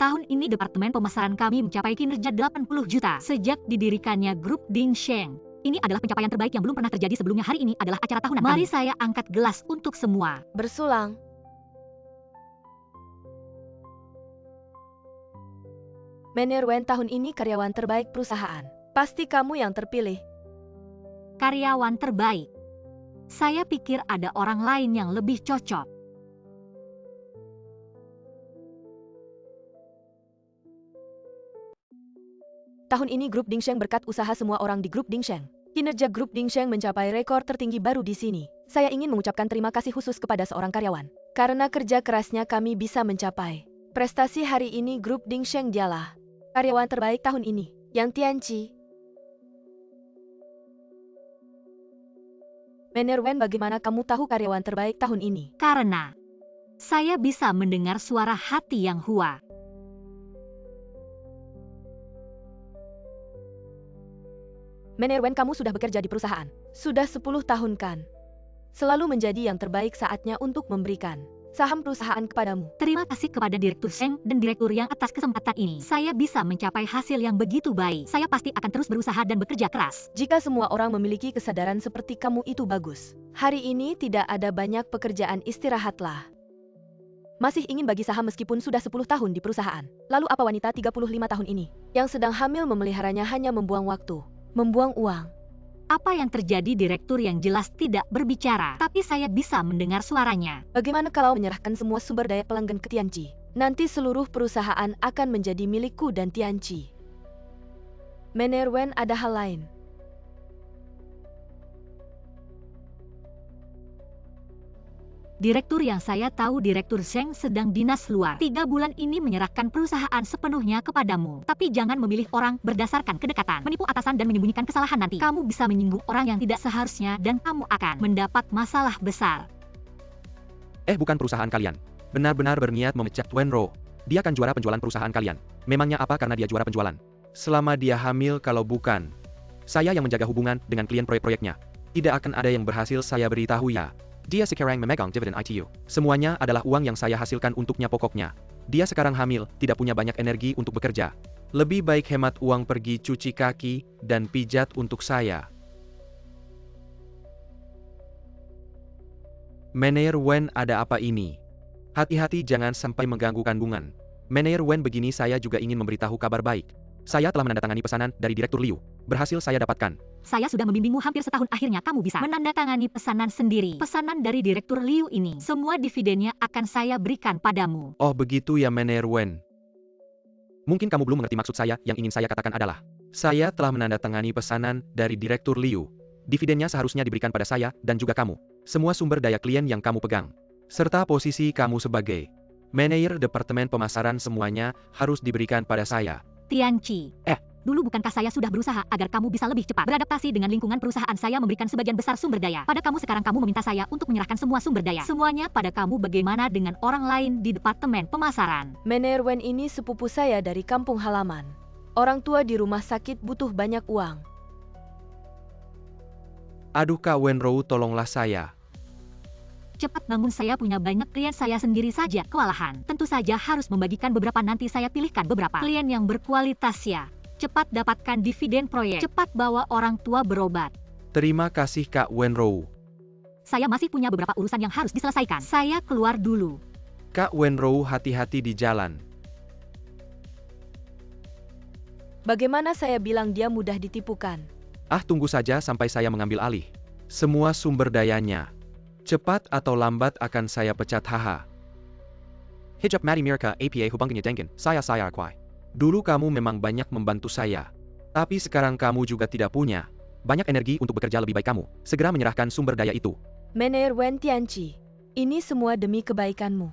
Tahun ini departemen pemasaran kami mencapai kinerja 80 juta sejak didirikannya grup Ding Sheng. Ini adalah pencapaian terbaik yang belum pernah terjadi sebelumnya. Hari ini adalah acara tahunan kami. Mari saya angkat gelas untuk semua. Bersulang. Manajer Wen tahun ini karyawan terbaik perusahaan. Pasti kamu yang terpilih. Karyawan terbaik. Saya pikir ada orang lain yang lebih cocok. Tahun ini grup Ding Sheng berkat usaha semua orang di grup Ding Sheng. Kinerja grup Ding Sheng mencapai rekor tertinggi baru di sini. Saya ingin mengucapkan terima kasih khusus kepada seorang karyawan. Karena kerja kerasnya kami bisa mencapai prestasi hari ini. Grup Ding Sheng dialah karyawan terbaik tahun ini. Yang Tianqi. Manajer Wen, bagaimana kamu tahu karyawan terbaik tahun ini? Karena saya bisa mendengar suara hati yang Hua. Manajer Wen, kamu sudah bekerja di perusahaan. Sudah 10 tahun kan? Selalu menjadi yang terbaik, saatnya untuk memberikan saham perusahaan kepadamu. Terima kasih kepada Direktur Sheng dan Direktur yang atas kesempatan ini. Saya bisa mencapai hasil yang begitu baik. Saya pasti akan terus berusaha dan bekerja keras. Jika semua orang memiliki kesadaran seperti kamu itu bagus. Hari ini tidak ada banyak pekerjaan, istirahatlah. Masih ingin bagi saham meskipun sudah 10 tahun di perusahaan. Lalu apa wanita 35 tahun ini yang sedang hamil memeliharanya hanya membuang waktu, membuang uang. Apa yang terjadi? Direktur yang jelas tidak berbicara, tapi saya bisa mendengar suaranya. Bagaimana kalau menyerahkan semua sumber daya pelanggan ke Tianqi? Nanti seluruh perusahaan akan menjadi milikku dan Tianqi. Manajer Wen, ada hal lain. Direktur yang saya tahu, Direktur Sheng sedang dinas luar. 3 bulan ini menyerahkan perusahaan sepenuhnya kepadamu. Tapi jangan memilih orang berdasarkan kedekatan, menipu atasan dan menyembunyikan kesalahan. Nanti kamu bisa menyinggung orang yang tidak seharusnya dan kamu akan mendapat masalah besar. Bukan perusahaan kalian. Benar-benar berniat memecat Wenro. Dia akan juara penjualan perusahaan kalian. Memangnya apa karena dia juara penjualan? Selama dia hamil, kalau bukan saya yang menjaga hubungan dengan klien proyek-proyeknya, tidak akan ada yang berhasil. Saya beritahu ya. Dia sekarang memegang dividen ITU. Semuanya adalah uang yang saya hasilkan untuknya. Pokoknya dia sekarang hamil, tidak punya banyak energi untuk bekerja. Lebih baik hemat uang, pergi cuci kaki dan pijat untuk saya. Manajer Wen, ada apa ini? Hati-hati jangan sampai mengganggu kandungan. Manajer Wen, begini, saya juga ingin memberitahu kabar baik. Saya telah menandatangani pesanan dari Direktur Liu. Berhasil saya dapatkan. Saya sudah membimbingmu hampir setahun, akhirnya kamu bisa menandatangani pesanan sendiri. Pesanan dari Direktur Liu ini, semua dividennya akan saya berikan padamu. Oh begitu ya Manajer Wen. Mungkin kamu belum mengerti maksud saya. Yang ingin saya katakan adalah, saya telah menandatangani pesanan dari Direktur Liu. Dividennya seharusnya diberikan pada saya dan juga kamu. Semua sumber daya klien yang kamu pegang, serta posisi kamu sebagai manajer departemen pemasaran, semuanya harus diberikan pada saya. Tianqi. Dulu bukankah saya sudah berusaha agar kamu bisa lebih cepat beradaptasi dengan lingkungan perusahaan saya, memberikan sebagian besar sumber daya pada kamu. Sekarang kamu meminta saya untuk menyerahkan semua sumber daya semuanya pada kamu. Bagaimana dengan orang lain di departemen pemasaran? Manajer Wen ini sepupu saya dari kampung halaman. Orang tua di rumah sakit butuh banyak uang. Aduh Kak Wenro, tolonglah saya. Cepat bangun, saya punya banyak klien, saya sendiri saja kewalahan. Tentu saja harus membagikan beberapa, nanti saya pilihkan beberapa klien yang berkualitas ya. Cepat dapatkan dividen proyek, cepat bawa orang tua berobat. Terima kasih Kak Wenro. Saya masih punya beberapa urusan yang harus diselesaikan. Saya keluar dulu. Kak Wenro, hati-hati di jalan. Bagaimana saya bilang dia mudah ditipukan? Tunggu saja sampai saya mengambil alih semua sumber dayanya. Cepat atau lambat akan saya pecat. Haha. Hijab Madi Mirka APA hubungannya dengan saya Kwai. Dulu kamu memang banyak membantu saya. Tapi sekarang kamu juga tidak punya banyak energi untuk bekerja. Lebih baik kamu segera menyerahkan sumber daya itu. Manajer Wen Tianqi, ini semua demi kebaikanmu.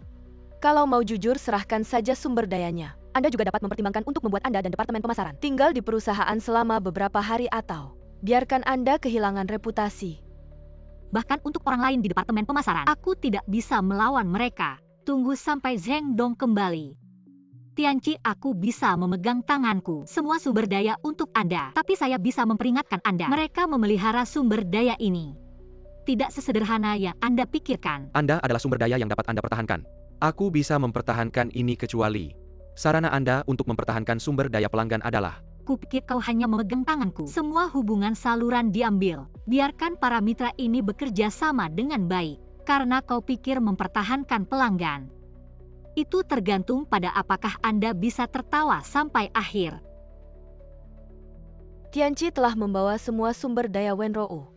Kalau mau jujur, serahkan saja sumber dayanya. Anda juga dapat mempertimbangkan untuk membuat Anda dan departemen pemasaran tinggal di perusahaan selama beberapa hari, atau biarkan Anda kehilangan reputasi. Bahkan untuk orang lain di departemen pemasaran, aku tidak bisa melawan mereka. Tunggu sampai Zheng Dong kembali. Tianqi, aku bisa memegang tanganku semua sumber daya untuk Anda. Tapi saya bisa memperingatkan Anda, mereka memelihara sumber daya ini. Tidak sesederhana yang Anda pikirkan. Anda adalah sumber daya yang dapat Anda pertahankan. Aku bisa mempertahankan ini kecuali Sarana Anda untuk mempertahankan sumber daya pelanggan adalah Kupikir kau hanya memegang tanganku. Semua hubungan saluran diambil. Biarkan para mitra ini bekerja sama dengan baik. Karena kau pikir mempertahankan pelanggan. Itu tergantung pada apakah Anda bisa tertawa sampai akhir. Tianqi telah membawa semua sumber daya Wenrou.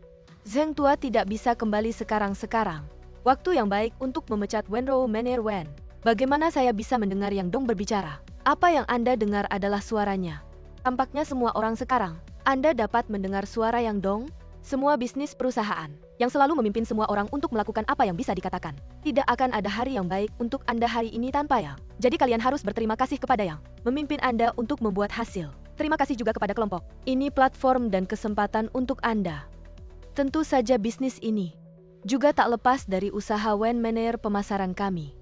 Zheng tua tidak bisa kembali sekarang-sekarang. Waktu yang baik untuk memecat Wenrou Mener Wen. Bagaimana saya bisa mendengar Yang Dong berbicara? Apa yang Anda dengar adalah suaranya. Tampaknya semua orang sekarang. Anda dapat mendengar suara Yang Dong? Semua bisnis perusahaan yang selalu memimpin semua orang untuk melakukan apa yang bisa dikatakan. Tidak akan ada hari yang baik untuk Anda hari ini tanpa Yang. Jadi kalian harus berterima kasih kepada Yang memimpin Anda untuk membuat hasil. Terima kasih juga kepada kelompok. Ini platform dan kesempatan untuk Anda. Tentu saja bisnis ini juga tak lepas dari usaha Wen Mener pemasaran kami.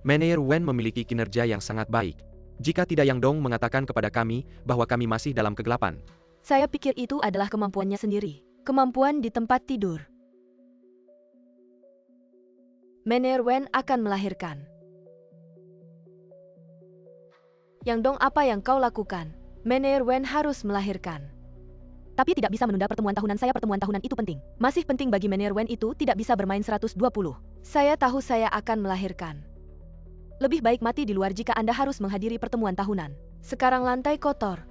Mener Wen memiliki kinerja yang sangat baik. Jika tidak Yang Dong mengatakan kepada kami bahwa kami masih dalam kegelapan. Saya pikir itu adalah kemampuannya sendiri. Kemampuan di tempat tidur. Mener Wen akan melahirkan. Yang Dong, apa yang kau lakukan? Mener Wen harus melahirkan. Tapi tidak bisa menunda pertemuan tahunan saya. Pertemuan tahunan itu penting. Masih penting bagi Mener Wen itu tidak bisa bermain 120. Saya tahu saya akan melahirkan. Lebih baik mati di luar jika Anda harus menghadiri pertemuan tahunan. Sekarang lantai kotor.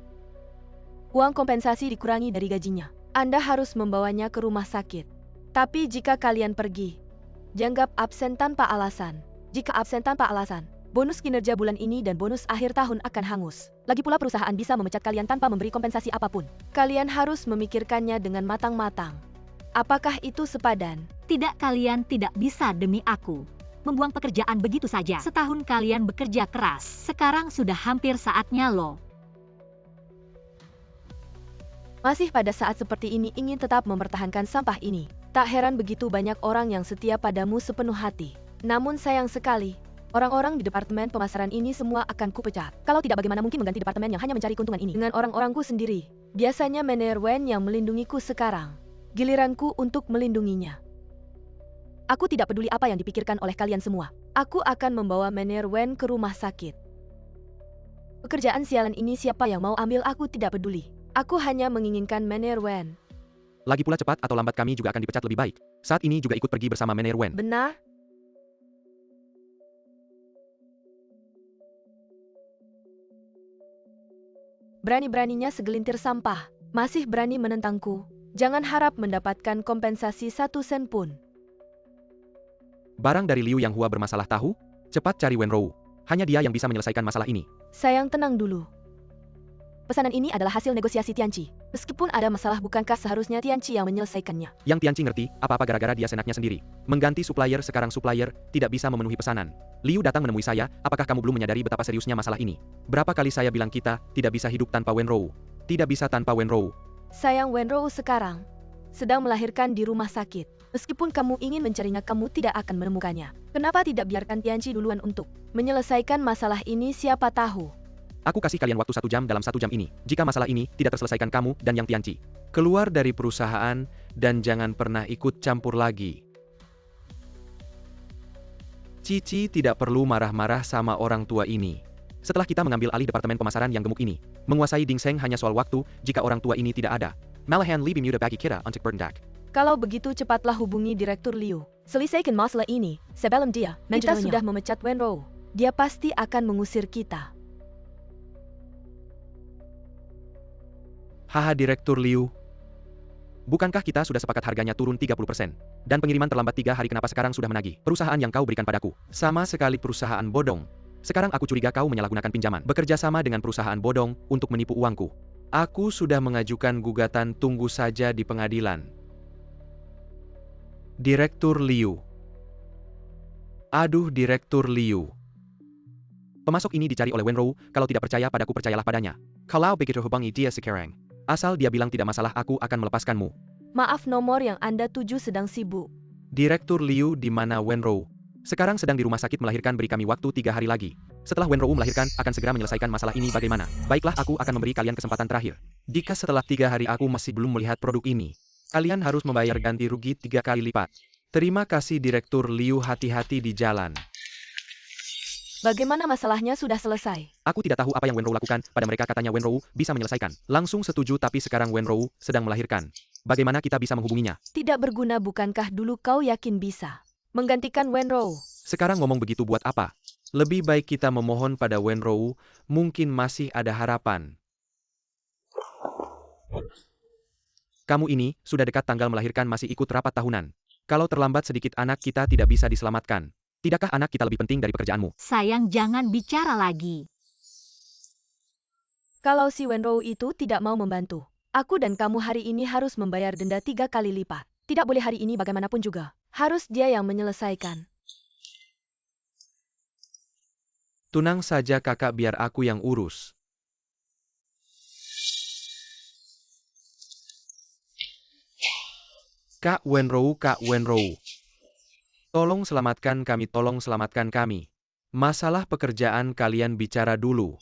Uang kompensasi dikurangi dari gajinya. Anda harus membawanya ke rumah sakit. Tapi jika kalian pergi, jangan absen tanpa alasan. Jika absen tanpa alasan, bonus kinerja bulan ini dan bonus akhir tahun akan hangus. Lagi pula perusahaan bisa memecat kalian tanpa memberi kompensasi apapun. Kalian harus memikirkannya dengan matang-matang. Apakah itu sepadan? Tidak, kalian tidak bisa demi aku. Membuang pekerjaan begitu saja. Setahun kalian bekerja keras. Sekarang sudah hampir saatnya loh. Masih pada saat seperti ini ingin tetap mempertahankan sampah ini. Tak heran begitu banyak orang yang setia padamu sepenuh hati. Namun sayang sekali, orang-orang di departemen pemasaran ini semua akan kupecat. Kalau tidak, bagaimana mungkin mengganti departemen yang hanya mencari keuntungan ini dengan orang-orangku sendiri? Biasanya Mener Wen yang melindungiku sekarang. Giliranku untuk melindunginya. Aku tidak peduli apa yang dipikirkan oleh kalian semua. Aku akan membawa Mener Wen ke rumah sakit. Pekerjaan sialan ini siapa yang mau ambil, aku tidak peduli. Aku hanya menginginkan Mener Wen. Lagi pula cepat atau lambat kami juga akan dipecat lebih baik. Saat ini juga ikut pergi bersama Mener Wen. Benar? Berani-beraninya segelintir sampah. Masih berani menentangku. Jangan harap mendapatkan kompensasi 1 sen pun. Barang dari Liu Yang Hua bermasalah tahu? Cepat cari Wenrou. Hanya dia yang bisa menyelesaikan masalah ini. Sayang, tenang dulu. Pesanan ini adalah hasil negosiasi Tianqi. Meskipun ada masalah, bukankah seharusnya Tianqi yang menyelesaikannya? Yang Tianqi ngerti, apa-apa gara-gara dia senaknya sendiri. Mengganti supplier, sekarang supplier tidak bisa memenuhi pesanan. Liu datang menemui saya, apakah kamu belum menyadari betapa seriusnya masalah ini? Berapa kali saya bilang kita tidak bisa hidup tanpa Wenrou. Tidak bisa tanpa Wenrou. Sayang, Wenrou sekarang sedang melahirkan di rumah sakit. Meskipun kamu ingin mencarinya, kamu tidak akan menemukannya. Kenapa tidak biarkan Tianqi duluan untuk menyelesaikan masalah ini? Siapa tahu. Aku kasih kalian waktu 1 jam dalam 1 jam ini. Jika masalah ini tidak terselesaikan, kamu dan Yang Tianqi keluar dari perusahaan dan jangan pernah ikut campur lagi. Cici tidak perlu marah-marah sama orang tua ini. Setelah kita mengambil alih departemen pemasaran yang gemuk ini, menguasai Dingseng hanya soal waktu jika orang tua ini tidak ada. Malahan lebih mudah bagi kita untuk bertindak. Kalau begitu cepatlah hubungi Direktur Liu. Selesaikan masalah ini sebelum dia kita sudah memecat Wenrou. Dia pasti akan mengusir kita. Haha, Direktur Liu. Bukankah kita sudah sepakat harganya turun 30%? Dan pengiriman terlambat 3 hari, kenapa sekarang sudah menagih? Perusahaan yang kau berikan padaku. Sama sekali perusahaan bodong. Sekarang aku curiga kau menyalahgunakan pinjaman. Bekerja sama dengan perusahaan bodong untuk menipu uangku. Aku sudah mengajukan gugatan, tunggu saja di pengadilan. Direktur Liu. Aduh, Direktur Liu. Pemasok ini dicari oleh Wenrou, kalau tidak percaya padaku percayalah padanya. Kalau begitu hubungi dia sekarang. Asal dia bilang tidak masalah, aku akan melepaskanmu. Maaf, nomor yang Anda tuju sedang sibuk. Direktur Liu, di mana Wenrou? Sekarang sedang di rumah sakit melahirkan, beri kami waktu 3 hari lagi. Setelah Wenrou melahirkan, akan segera menyelesaikan masalah ini. Bagaimana? Baiklah, aku akan memberi kalian kesempatan terakhir. Jika setelah 3 hari aku masih belum melihat produk ini, kalian harus membayar ganti rugi 3 kali lipat. Terima kasih Direktur Liu, hati-hati di jalan. Bagaimana masalahnya sudah selesai? Aku tidak tahu apa yang Wenrou lakukan, pada mereka katanya Wenrou bisa menyelesaikan. Langsung setuju tapi sekarang Wenrou sedang melahirkan. Bagaimana kita bisa menghubunginya? Tidak berguna bukankah dulu kau yakin bisa menggantikan Wenrou? Sekarang ngomong begitu buat apa? Lebih baik kita memohon pada Wenrou, mungkin masih ada harapan. Kamu ini, sudah dekat tanggal melahirkan masih ikut rapat tahunan. Kalau terlambat sedikit anak kita tidak bisa diselamatkan. Tidakkah anak kita lebih penting dari pekerjaanmu? Sayang, jangan bicara lagi. Kalau si Wenrou itu tidak mau membantu, aku dan kamu hari ini harus membayar denda 3 kali lipat. Tidak boleh hari ini bagaimanapun juga. Harus dia yang menyelesaikan. Tunang saja kakak, biar aku yang urus. Kak Wenrou, tolong selamatkan kami. Masalah pekerjaan kalian bicara dulu.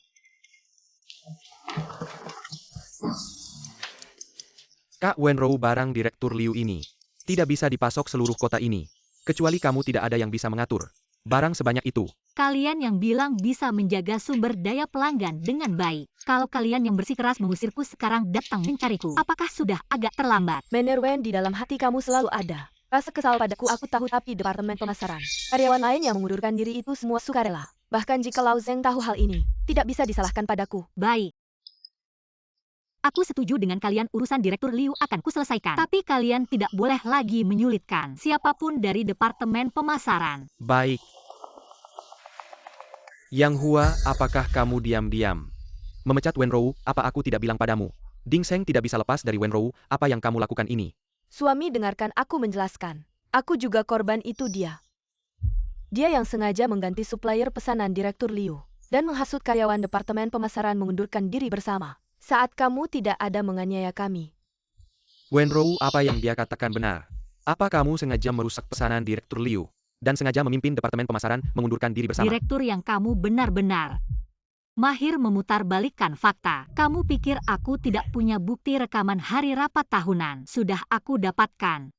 Kak Wenrou, barang Direktur Liu ini tidak bisa dipasok seluruh kota ini. Kecuali kamu tidak ada yang bisa mengatur barang sebanyak itu. Kalian yang bilang bisa menjaga sumber daya pelanggan dengan baik. Kalau kalian yang bersikeras mengusirku sekarang datang mencariku, apakah sudah agak terlambat? Manager Wen, di dalam hati kamu selalu ada rasa kesal padaku, aku tahu, tapi departemen pemasaran, karyawan lain yang mengundurkan diri itu semua sukarela. Bahkan jika Lao Zeng tahu hal ini, tidak bisa disalahkan padaku. Baik. Aku setuju dengan kalian, urusan Direktur Liu akan kuselesaikan. Tapi kalian tidak boleh lagi menyulitkan siapapun dari departemen pemasaran. Baik. Yang Hua, apakah kamu diam-diam memecat Wenrou? Apa aku tidak bilang padamu? Ding Sheng tidak bisa lepas dari Wenrou, apa yang kamu lakukan ini? Suami, dengarkan aku menjelaskan. Aku juga korban itu dia. Dia yang sengaja mengganti supplier pesanan Direktur Liu dan menghasut karyawan departemen pemasaran mengundurkan diri bersama. Saat kamu tidak ada menganiaya kami. Wenrou, apa yang dia katakan benar? Apa kamu sengaja merusak pesanan Direktur Liu dan sengaja memimpin departemen pemasaran mengundurkan diri bersama? Direktur yang kamu benar-benar mahir memutarbalikkan fakta. Kamu pikir aku tidak punya bukti rekaman hari rapat tahunan? Sudah aku dapatkan.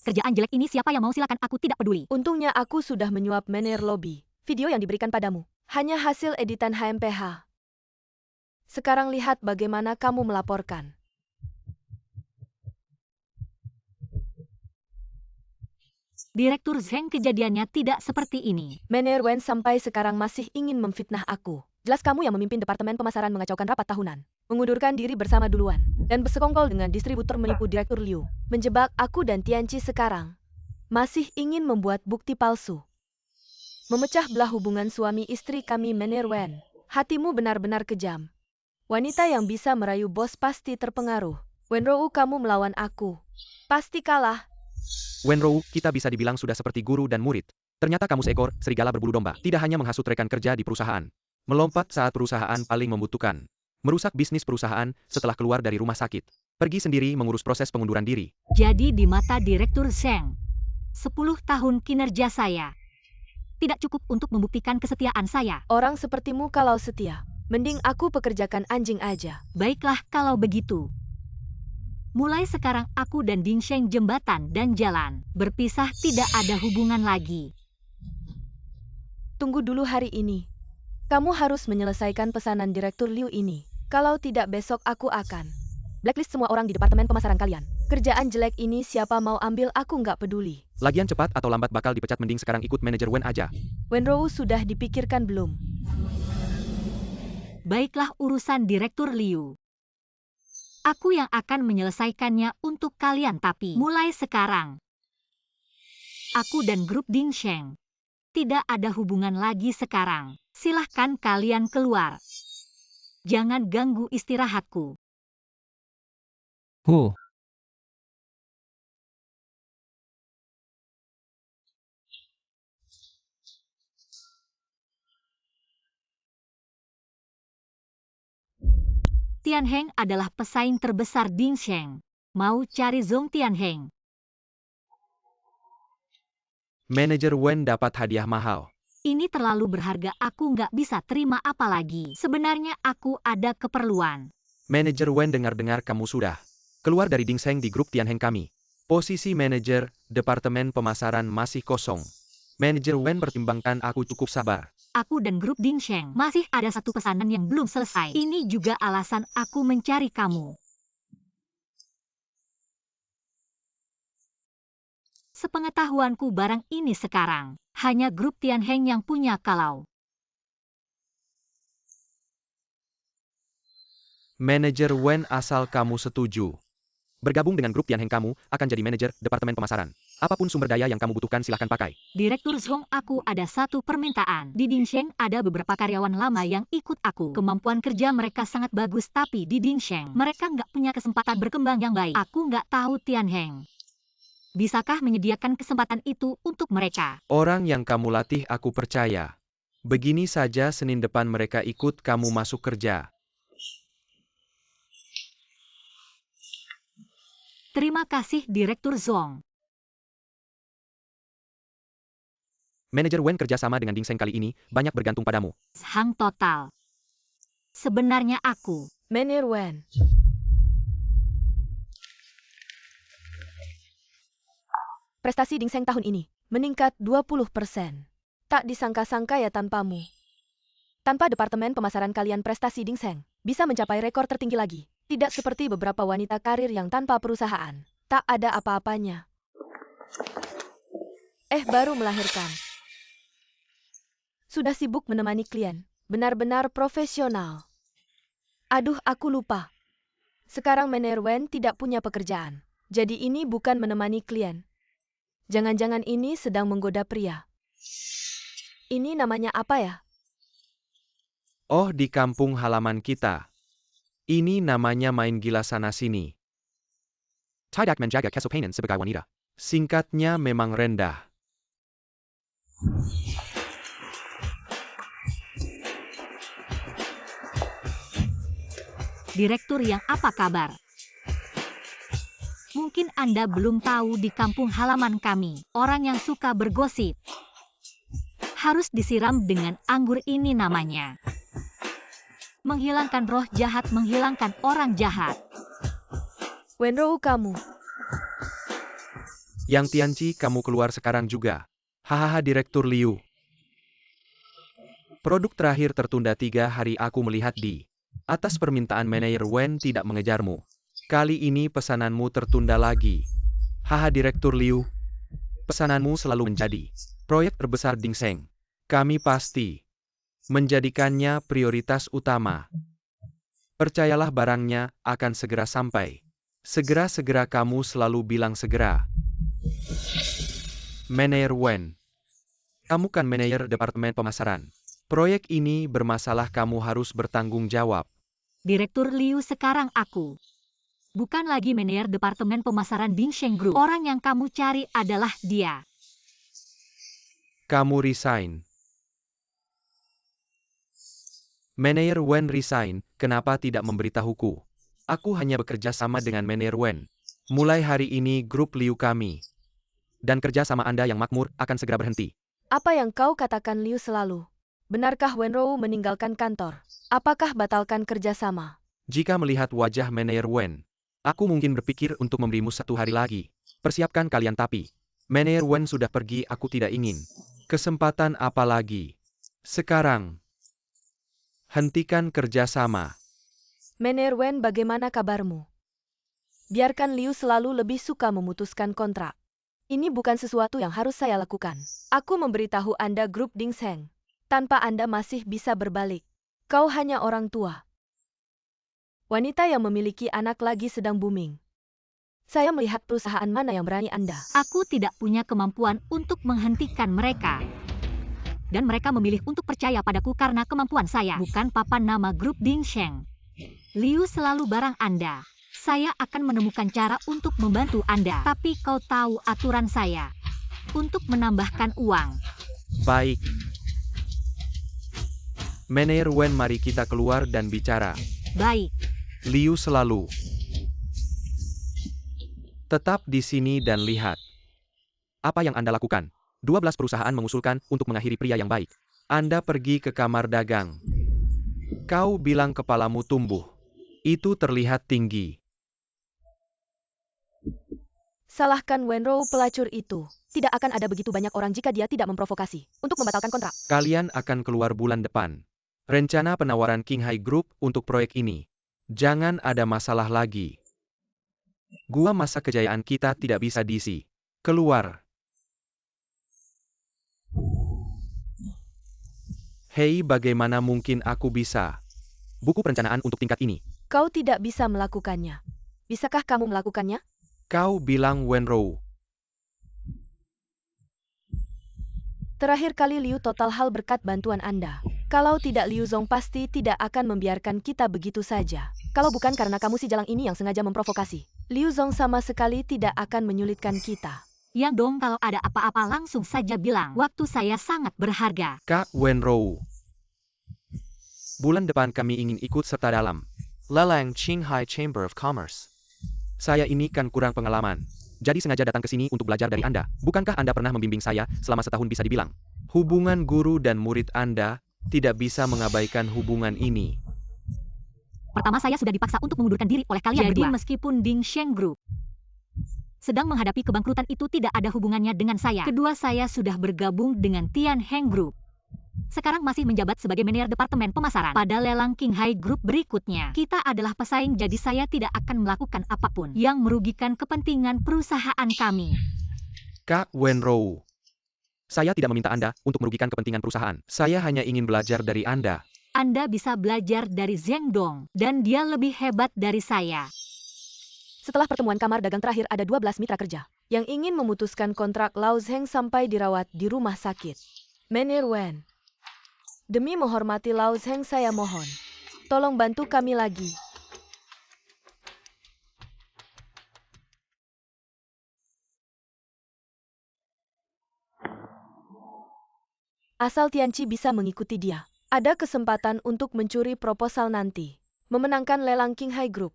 Kerjaan jelek ini siapa yang mau, silakan, aku tidak peduli. Untungnya aku sudah menyuap manajer lobby. Video yang diberikan padamu hanya hasil editan HMPH. Sekarang lihat bagaimana kamu melaporkan. Direktur Zheng, kejadiannya tidak seperti ini. Manajer Wen sampai sekarang masih ingin memfitnah aku. Jelas kamu yang memimpin departemen pemasaran mengacaukan rapat tahunan, mengundurkan diri bersama duluan, dan bersekongkol dengan distributor menipu Direktur Liu, menjebak aku dan Tianqi sekarang. Masih ingin membuat bukti palsu. Memecah belah hubungan suami istri kami, Manajer Wen. Hatimu benar-benar kejam. Wanita yang bisa merayu bos pasti terpengaruh. Wenrou, kamu melawan aku. Pasti kalah. Wenrou, kita bisa dibilang sudah seperti guru dan murid. Ternyata kamu seekor serigala berbulu domba. Tidak hanya menghasut rekan kerja di perusahaan, melompat saat perusahaan paling membutuhkan, merusak bisnis perusahaan setelah keluar dari rumah sakit, pergi sendiri mengurus proses pengunduran diri. Jadi di mata Direktur Zheng, 10 tahun kinerja saya tidak cukup untuk membuktikan kesetiaan saya. Orang sepertimu kalau setia, mending aku pekerjakan anjing aja. Baiklah kalau begitu. Mulai sekarang aku dan Ding Sheng jembatan dan jalan. Berpisah, tidak ada hubungan lagi. Tunggu dulu hari ini. Kamu harus menyelesaikan pesanan Direktur Liu ini. Kalau tidak besok aku akan blacklist semua orang di departemen pemasaran kalian. Kerjaan jelek ini siapa mau ambil, aku nggak peduli. Lagian cepat atau lambat bakal dipecat, mending sekarang ikut manajer Wen aja. Wenrou, sudah dipikirkan belum? Baiklah, urusan Direktur Liu. Aku yang akan menyelesaikannya untuk kalian, tapi mulai sekarang, aku dan grup Ding Sheng tidak ada hubungan lagi sekarang. Silahkan kalian keluar. Jangan ganggu istirahatku. Tianheng adalah pesaing terbesar Ding Sheng. Mau cari Zhong Tianheng. Manajer Wen dapat hadiah mahal. Ini terlalu berharga, aku nggak bisa terima apalagi. Sebenarnya aku ada keperluan. Manajer Wen, dengar-dengar kamu sudah Keluar dari Dingseng di grup Tianheng kami. Posisi manajer Departemen Pemasaran masih kosong. Manajer Wen pertimbangkan aku cukup sabar. Aku dan grup Dingsheng masih ada satu pesanan yang belum selesai. Ini juga alasan aku mencari kamu. Sepengetahuanku barang ini sekarang hanya grup Tianheng yang punya kalau. Manajer Wen asal kamu setuju. Bergabung dengan grup Tianheng kamu akan jadi manajer Departemen Pemasaran. Apapun sumber daya yang kamu butuhkan silahkan pakai. Direktur Zhong, aku ada satu permintaan. Di Dingsheng ada beberapa karyawan lama yang ikut aku. Kemampuan kerja mereka sangat bagus, tapi di Dingsheng mereka nggak punya kesempatan berkembang yang baik. Aku nggak tahu Tianheng bisakah menyediakan kesempatan itu untuk mereka. Orang yang kamu latih aku percaya. Begini saja Senin depan mereka ikut kamu masuk kerja. Terima kasih Direktur Zhong. Manajer Wen kerja sama dengan Dingseng kali ini, banyak bergantung padamu. Hang total. Sebenarnya aku. Manajer Wen. Prestasi Dingseng tahun ini meningkat 20%. Tak disangka-sangka ya tanpamu. Tanpa Departemen Pemasaran kalian prestasi Dingseng bisa mencapai rekor tertinggi lagi. Tidak seperti beberapa wanita karir yang tanpa perusahaan. Tak ada apa-apanya. Baru melahirkan. Sudah sibuk menemani klien. Benar-benar profesional. Aduh, aku lupa. Sekarang Manajer Wen tidak punya pekerjaan. Jadi ini bukan menemani klien. Jangan-jangan ini sedang menggoda pria. Ini namanya apa ya? Oh, di kampung halaman kita. Ini namanya main gila sana-sini. Tidak menjaga kesopanan sebagai wanita. Singkatnya memang rendah. Direktur yang apa kabar? Mungkin Anda belum tahu di kampung halaman kami, orang yang suka bergosip. Harus disiram dengan anggur ini namanya. Menghilangkan roh jahat, menghilangkan orang jahat. Wenrou kamu. Yang Tianci kamu keluar sekarang juga. Hahaha Direktur Liu. Produk terakhir tertunda 3 hari aku melihat di atas permintaan Manajer Wen tidak mengejarmu. Kali ini pesananmu tertunda lagi. Haha Direktur Liu. Pesananmu selalu menjadi proyek terbesar Dingseng. Kami pasti menjadikannya prioritas utama. Percayalah barangnya akan segera sampai. Segera-segera kamu selalu bilang segera. Manajer Wen. Kamu kan manajer Departemen Pemasaran. Proyek ini bermasalah, kamu harus bertanggung jawab. Direktur Liu, sekarang aku. Bukan lagi manajer Departemen Pemasaran Dingsheng Group. Orang yang kamu cari adalah dia. Kamu resign. Manajer Wen resign, kenapa tidak memberitahuku? Aku hanya bekerja sama dengan Manajer Wen. Mulai hari ini grup Liu kami. Dan kerja sama Anda yang makmur akan segera berhenti. Apa yang kau katakan Liu selalu? Benarkah Wenrou meninggalkan kantor? Apakah batalkan kerjasama? Jika melihat wajah Manajer Wen, aku mungkin berpikir untuk memberimu 1 hari lagi. Persiapkan kalian, tapi Manajer Wen sudah pergi, aku tidak ingin. Kesempatan apa lagi? Sekarang. Hentikan kerjasama. Manajer Wen, bagaimana kabarmu? Biarkan Liu selalu lebih suka memutuskan kontrak. Ini bukan sesuatu yang harus saya lakukan. Aku memberitahu Anda grup Dingseng. Tanpa Anda masih bisa berbalik. Kau hanya orang tua. Wanita yang memiliki anak lagi sedang booming. Saya melihat perusahaan mana yang berani Anda. Aku tidak punya kemampuan untuk menghentikan mereka. Dan mereka memilih untuk percaya padaku karena kemampuan saya, bukan papan nama grup Dingsheng. Liu selalu barang Anda. Saya akan menemukan cara untuk membantu Anda. Tapi kau tahu aturan saya. Untuk menambahkan uang. Baik. Manajer Wen, mari kita keluar dan bicara. Baik. Liu selalu tetap di sini dan lihat. Apa yang Anda lakukan? 12 perusahaan mengusulkan untuk mengakhiri pria yang baik. Anda pergi ke kamar dagang. Kau bilang kepalamu tumbuh. Itu terlihat tinggi. Salahkan Wenro pelacur itu. Tidak akan ada begitu banyak orang jika dia tidak memprovokasi untuk membatalkan kontrak. Kalian akan keluar bulan depan. Rencana penawaran Qinghai Group untuk proyek ini. Jangan ada masalah lagi. Gua masa kejayaan kita tidak bisa diisi. Keluar. Hei, bagaimana mungkin aku bisa? Buku perencanaan untuk tingkat ini. Kau tidak bisa melakukannya. Bisakah kamu melakukannya? Kau bilang Wenro. Terakhir kali Liu total hal berkat bantuan Anda. Kalau tidak Liu Zong pasti tidak akan membiarkan kita begitu saja. Kalau bukan karena kamu si jalang ini yang sengaja memprovokasi. Liu Zong sama sekali tidak akan menyulitkan kita. Yang Dong, kalau ada apa-apa langsung saja bilang. Waktu saya sangat berharga. Kak Wenro. Bulan depan kami ingin ikut serta dalam Lelang Qinghai Chamber of Commerce. Saya ini kan kurang pengalaman. Jadi sengaja datang ke sini untuk belajar dari Anda. Bukankah Anda pernah membimbing saya selama setahun bisa dibilang? Hubungan guru dan murid Anda tidak bisa mengabaikan hubungan ini. Pertama, saya sudah dipaksa untuk mengundurkan diri oleh kalian berdua. Jadi meskipun Dingsheng Group sedang menghadapi kebangkrutan, itu tidak ada hubungannya dengan saya. Kedua, saya sudah bergabung dengan Tianheng Group. Sekarang masih menjabat sebagai manajer departemen pemasaran. Pada lelang Qinghai Group berikutnya, kita adalah pesaing, jadi saya tidak akan melakukan apapun yang merugikan kepentingan perusahaan kami. Kak Wenro. Saya tidak meminta Anda untuk merugikan kepentingan perusahaan. Saya hanya ingin belajar dari Anda. Anda bisa belajar dari Zheng Dong, dan dia lebih hebat dari saya. Setelah pertemuan kamar dagang terakhir, ada 12 mitra kerja yang ingin memutuskan kontrak Lao Zheng sampai dirawat di rumah sakit. Manajer Wen, demi menghormati Lao Zheng, saya mohon, tolong bantu kami lagi. Asal Tianqi bisa mengikuti dia, ada kesempatan untuk mencuri proposal nanti. Memenangkan lelang Qinghai Group.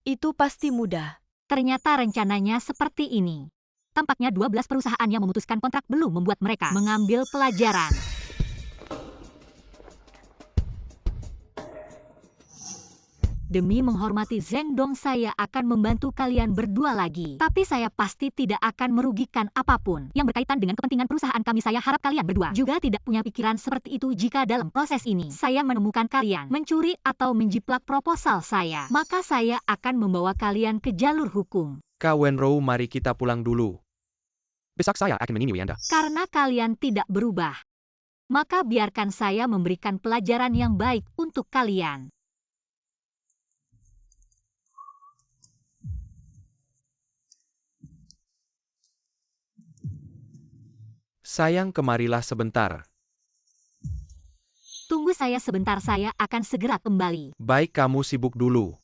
Itu pasti mudah. Ternyata rencananya seperti ini. Tampaknya 12 perusahaan yang memutuskan kontrak belum membuat mereka mengambil pelajaran. Demi menghormati Zheng Dong, saya akan membantu kalian berdua lagi. Tapi saya pasti tidak akan merugikan apapun yang berkaitan dengan kepentingan perusahaan kami. Saya harap kalian berdua juga tidak punya pikiran seperti itu. Jika dalam proses ini saya menemukan kalian mencuri atau menjiplak proposal saya, maka saya akan membawa kalian ke jalur hukum. Kak Wenro, mari kita pulang dulu. Besok saya akan menemui Anda. Karena kalian tidak berubah, maka biarkan saya memberikan pelajaran yang baik untuk kalian. Sayang, kemarilah sebentar. Tunggu saya sebentar, saya akan segera kembali. Baik, kamu sibuk dulu.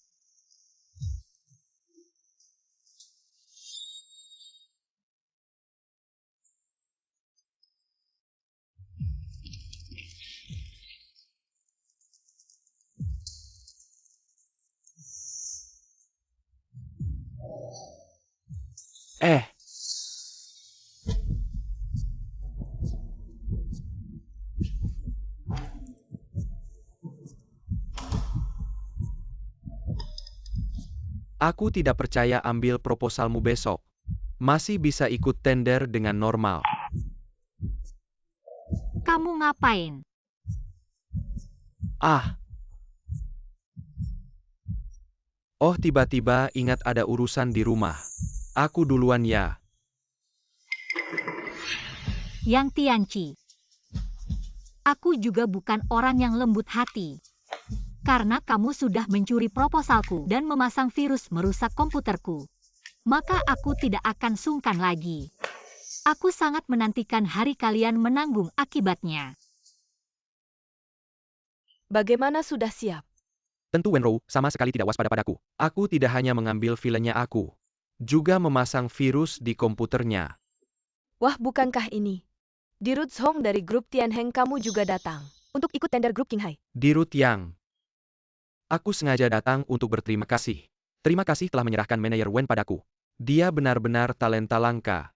Aku tidak percaya, ambil proposalmu besok. Masih bisa ikut tender dengan normal. Kamu ngapain? Oh, tiba-tiba ingat ada urusan di rumah. Aku duluan ya. Yang Tianqi, aku juga bukan orang yang lembut hati. Karena kamu sudah mencuri proposalku dan memasang virus merusak komputerku, maka aku tidak akan sungkan lagi. Aku sangat menantikan hari kalian menanggung akibatnya. Bagaimana, sudah siap? Tentu Wenro sama sekali tidak waspada padaku. Aku tidak hanya mengambil filenya, aku juga memasang virus di komputernya. Wah, bukankah ini Dirut Hong dari grup Tianheng? Kamu juga datang untuk ikut tender grup Qinghai? Dirut Yang. Aku sengaja datang untuk berterima kasih. Terima kasih telah menyerahkan manajer Wen padaku. Dia benar-benar talenta langka.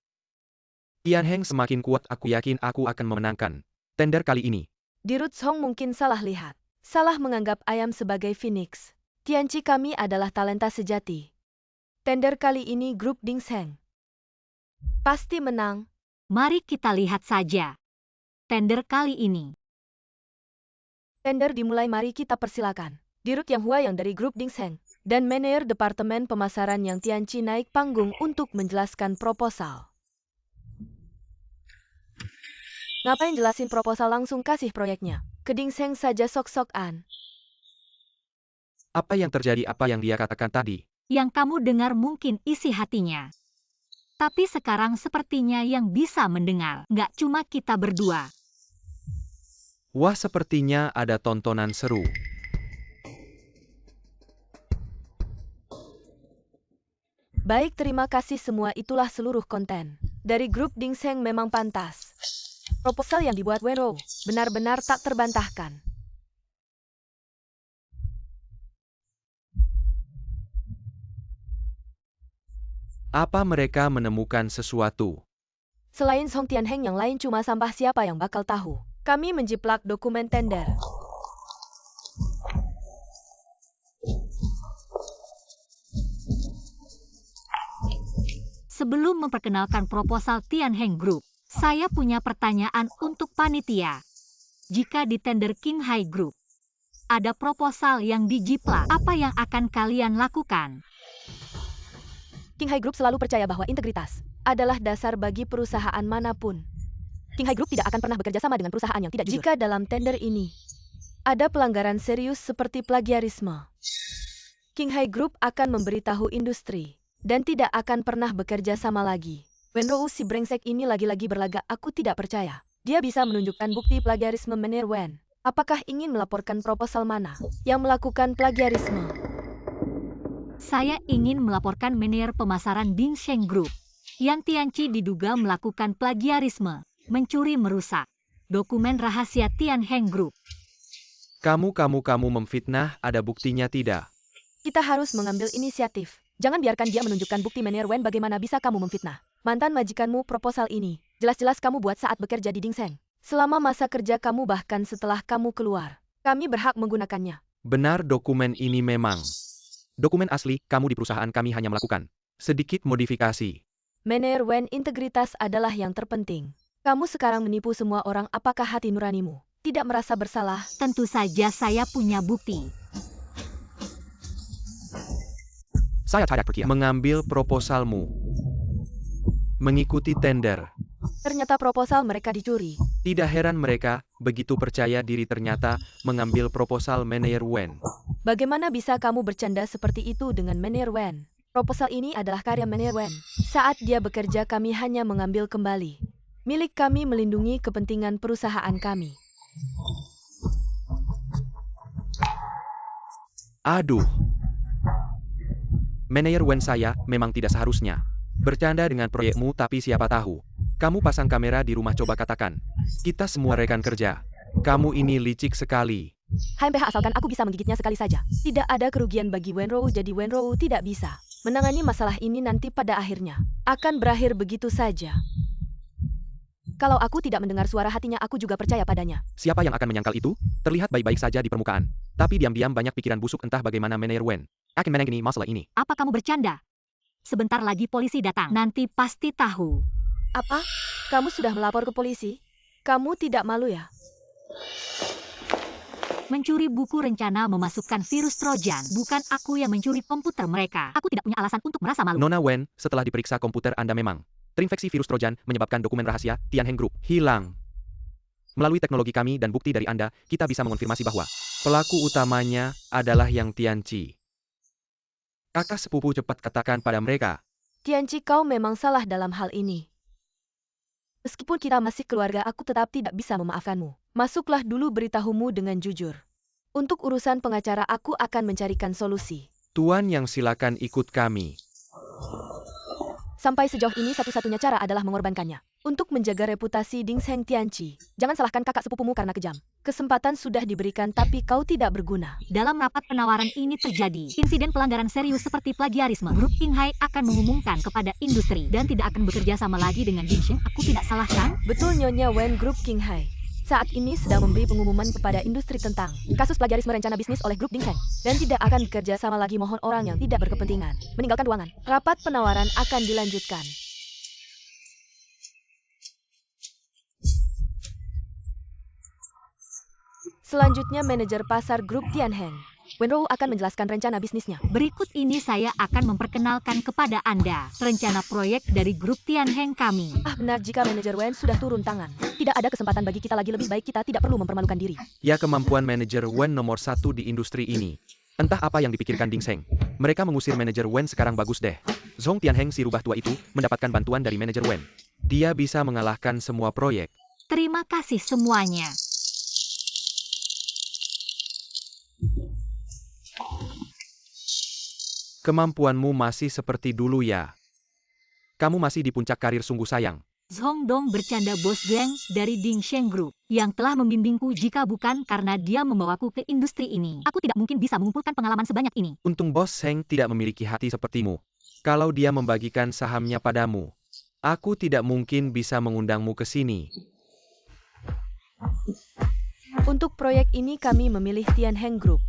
Tianheng semakin kuat, aku yakin aku akan memenangkan tender kali ini. Dirut Hong mungkin salah lihat. Salah menganggap ayam sebagai phoenix. Tianqi, kami adalah talenta sejati. Tender kali ini grup Dingsheng Pasti menang. Mari kita lihat saja. Tender kali ini. Tender dimulai, mari kita persilakan. Dirut Yang Hua yang dari grup Dingseng dan manajer departemen pemasaran yang Tianqi naik panggung untuk menjelaskan proposal. Ngapain jelasin proposal, langsung kasih proyeknya. Ke Dingseng saja sok-sokan. Apa yang terjadi, apa yang dia katakan tadi? Yang kamu dengar mungkin isi hatinya. Tapi sekarang sepertinya yang bisa mendengar, nggak cuma kita berdua. Wah, sepertinya ada tontonan seru. Baik, terima kasih semua, itulah seluruh konten. Dari grup Dingseng memang pantas. Proposal yang dibuat Wenro benar-benar tak terbantahkan. Apa mereka menemukan sesuatu? Selain Song Tianheng, yang lain cuma sampah, siapa yang bakal tahu? Kami menjiplak dokumen tender. Sebelum memperkenalkan proposal Tianheng Group, saya punya pertanyaan untuk panitia. Jika di tender Qinghai Group ada proposal yang dijiplak, apa yang akan kalian lakukan? Qinghai Group selalu percaya bahwa integritas adalah dasar bagi perusahaan manapun. Qinghai Group tidak akan pernah bekerja sama dengan perusahaan yang tidak jujur. Jika dalam tender ini ada pelanggaran serius seperti plagiarisme, Qinghai Group akan memberitahu industri dan tidak akan pernah bekerja sama lagi. Wenro si brengsek ini lagi-lagi berlagak, aku tidak percaya. Dia bisa menunjukkan bukti plagiarisme manajer Wen. Apakah ingin melaporkan proposal mana yang melakukan plagiarisme? Saya ingin melaporkan manajer pemasaran Dingseng Group yang Tianqi diduga melakukan plagiarisme, mencuri merusak dokumen rahasia Tianheng Group. Kamu memfitnah, ada buktinya tidak? Kita harus mengambil inisiatif. Jangan biarkan dia menunjukkan bukti manajer Wen. Bagaimana bisa kamu memfitnah mantan majikanmu? Proposal ini jelas-jelas kamu buat saat bekerja di Dingseng. Selama masa kerja kamu, bahkan setelah kamu keluar. Kami berhak menggunakannya. Benar, dokumen ini memang dokumen asli. Kamu di perusahaan kami hanya melakukan sedikit modifikasi. Manajer Wen, integritas adalah yang terpenting. Kamu sekarang menipu semua orang. Apakah hati nuranimu tidak merasa bersalah? Tentu saja saya punya bukti. Saya tidak percaya mengambil proposalmu. Mengikuti tender. Ternyata proposal mereka dicuri. Tidak heran mereka begitu percaya diri ternyata mengambil proposal manajer Wen. Bagaimana bisa kamu bercanda seperti itu dengan manajer Wen? Proposal ini adalah karya manajer Wen. Saat dia bekerja kami hanya mengambil kembali. Milik kami melindungi kepentingan perusahaan kami. Aduh. Manajer Wen, saya memang tidak seharusnya bercanda dengan proyekmu, tapi siapa tahu. Kamu pasang kamera di rumah, coba katakan. Kita semua rekan kerja. Kamu ini licik sekali. HMPH, asalkan aku bisa menggigitnya sekali saja. Tidak ada kerugian bagi Wenro, jadi Wenro tidak bisa menangani masalah ini. Nanti pada akhirnya akan berakhir begitu saja. Kalau aku tidak mendengar suara hatinya, aku juga percaya padanya. Siapa yang akan menyangkal itu? Terlihat baik-baik saja di permukaan. Tapi diam-diam banyak pikiran busuk, entah bagaimana manajer Wen akan menangani masalah ini. Apa kamu bercanda? Sebentar lagi polisi datang. Nanti pasti tahu. Apa? Kamu sudah melapor ke polisi? Kamu tidak malu ya? Mencuri buku rencana memasukkan virus Trojan. Bukan aku yang mencuri komputer mereka. Aku tidak punya alasan untuk merasa malu. Nona Wen, setelah diperiksa komputer Anda memang terinfeksi virus Trojan menyebabkan dokumen rahasia Tianheng Group hilang. Melalui teknologi kami dan bukti dari Anda, kita bisa mengonfirmasi bahwa pelaku utamanya adalah yang Tianqi. Kakak sepupu, cepat katakan pada mereka. Tianqi, kau memang salah dalam hal ini. Meskipun kita masih keluarga, aku tetap tidak bisa memaafkanmu. Masuklah dulu, beritahumu dengan jujur. Untuk urusan pengacara, aku akan mencarikan solusi. Tuan Yang, silakan ikut kami. Sampai sejauh ini satu-satunya cara adalah mengorbankannya. Untuk menjaga reputasi Dingseng Tianqi. Jangan salahkan kakak sepupumu karena kejam. Kesempatan sudah diberikan tapi kau tidak berguna. Dalam rapat penawaran ini terjadi insiden pelanggaran serius seperti plagiarisme. Grup Qinghai akan mengumumkan kepada industri dan tidak akan bekerja sama lagi dengan Dingseng. Aku tidak salah kan? Betul, Nyonya Wen. Grup Qinghai saat ini sedang memberi pengumuman kepada industri tentang kasus plagiarisme rencana bisnis oleh grup Dingseng dan tidak akan bekerja sama lagi. Mohon orang yang tidak berkepentingan meninggalkan ruangan. Rapat penawaran akan dilanjutkan. Selanjutnya manajer pasar grup Tianheng. Wenrou akan menjelaskan rencana bisnisnya. Berikut ini saya akan memperkenalkan kepada Anda rencana proyek dari grup Tianheng kami. Benar jika manajer Wen sudah turun tangan. Tidak ada kesempatan bagi kita lagi, lebih baik kita tidak perlu mempermalukan diri. Ya, kemampuan manajer Wen nomor 1 di industri ini. Entah apa yang dipikirkan Ding Sheng. Mereka mengusir manajer Wen sekarang bagus deh. Zhong Tianheng si rubah tua itu mendapatkan bantuan dari manajer Wen. Dia bisa mengalahkan semua proyek. Terima kasih semuanya. Kemampuanmu masih seperti dulu ya. Kamu masih di puncak karir, sungguh sayang. Zhong Dong bercanda, Bos Zheng dari Ding Sheng Group yang telah membimbingku. Jika bukan karena dia membawaku ke industri ini, aku tidak mungkin bisa mengumpulkan pengalaman sebanyak ini. Untung Bos Zheng tidak memiliki hati sepertimu. Kalau dia membagikan sahamnya padamu, aku tidak mungkin bisa mengundangmu ke sini. Untuk proyek ini kami memilih Tianheng Group.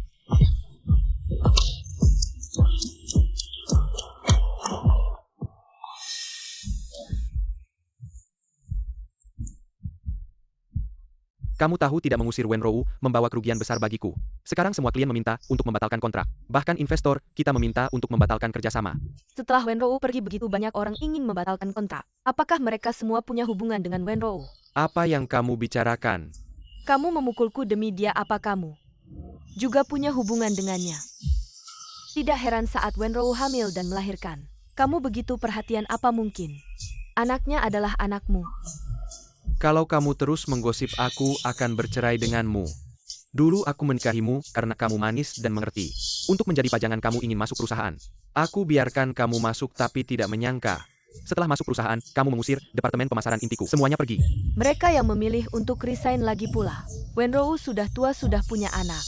Kamu tahu tidak mengusir Wenrou membawa kerugian besar bagiku. Sekarang semua klien meminta untuk membatalkan kontrak. Bahkan investor kita meminta untuk membatalkan kerjasama. Setelah Wenrou pergi, begitu banyak orang ingin membatalkan kontrak. Apakah mereka semua punya hubungan dengan Wenrou? Apa yang kamu bicarakan? Kamu memukulku demi dia, apa kamu juga punya hubungan dengannya? Tidak heran saat Wenrou hamil dan melahirkan. Kamu begitu perhatian, apa mungkin anaknya adalah anakmu? Kalau kamu terus menggosip, aku akan bercerai denganmu. Dulu aku menikahimu karena kamu manis dan mengerti. Untuk menjadi pajangan kamu ingin masuk perusahaan. Aku biarkan kamu masuk tapi tidak menyangka. Setelah masuk perusahaan, kamu mengusir departemen pemasaran intiku. Semuanya pergi. Mereka yang memilih untuk resign lagi pula. Wenrou sudah tua, sudah punya anak.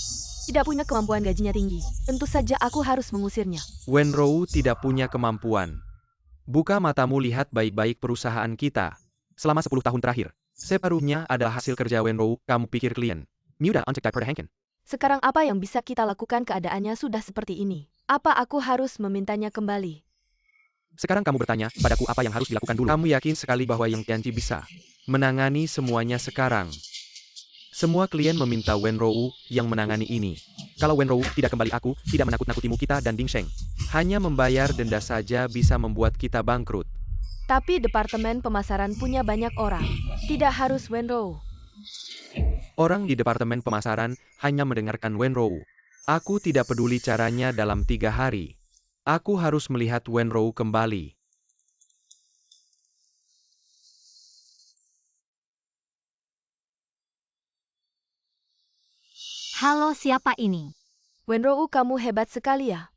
Tidak punya kemampuan, gajinya tinggi. Tentu saja aku harus mengusirnya. Wenrou tidak punya kemampuan. Buka matamu, lihat baik-baik perusahaan kita. Selama 10 tahun terakhir, separuhnya adalah hasil kerja Wenrou. Kamu pikir klien mudah untuk diperhentikan? Sekarang apa yang bisa kita lakukan? Keadaannya sudah seperti ini. Apa aku harus memintanya kembali? Sekarang kamu bertanya padaku apa yang harus dilakukan dulu. Kamu yakin sekali bahwa Yang Tianji bisa menangani semuanya sekarang? Semua klien meminta Wenrou yang menangani ini. Kalau Wenrou tidak kembali, aku tidak menakut-nakutimu. Kita dan Ding Sheng hanya membayar denda saja bisa membuat kita bangkrut. Tapi departemen pemasaran punya banyak orang. Tidak harus Wenrou. Orang di departemen pemasaran hanya mendengarkan Wenrou. Aku tidak peduli caranya dalam 3 hari. Aku harus melihat Wenrou kembali. Halo, siapa ini? Wenrou, kamu hebat sekali ya.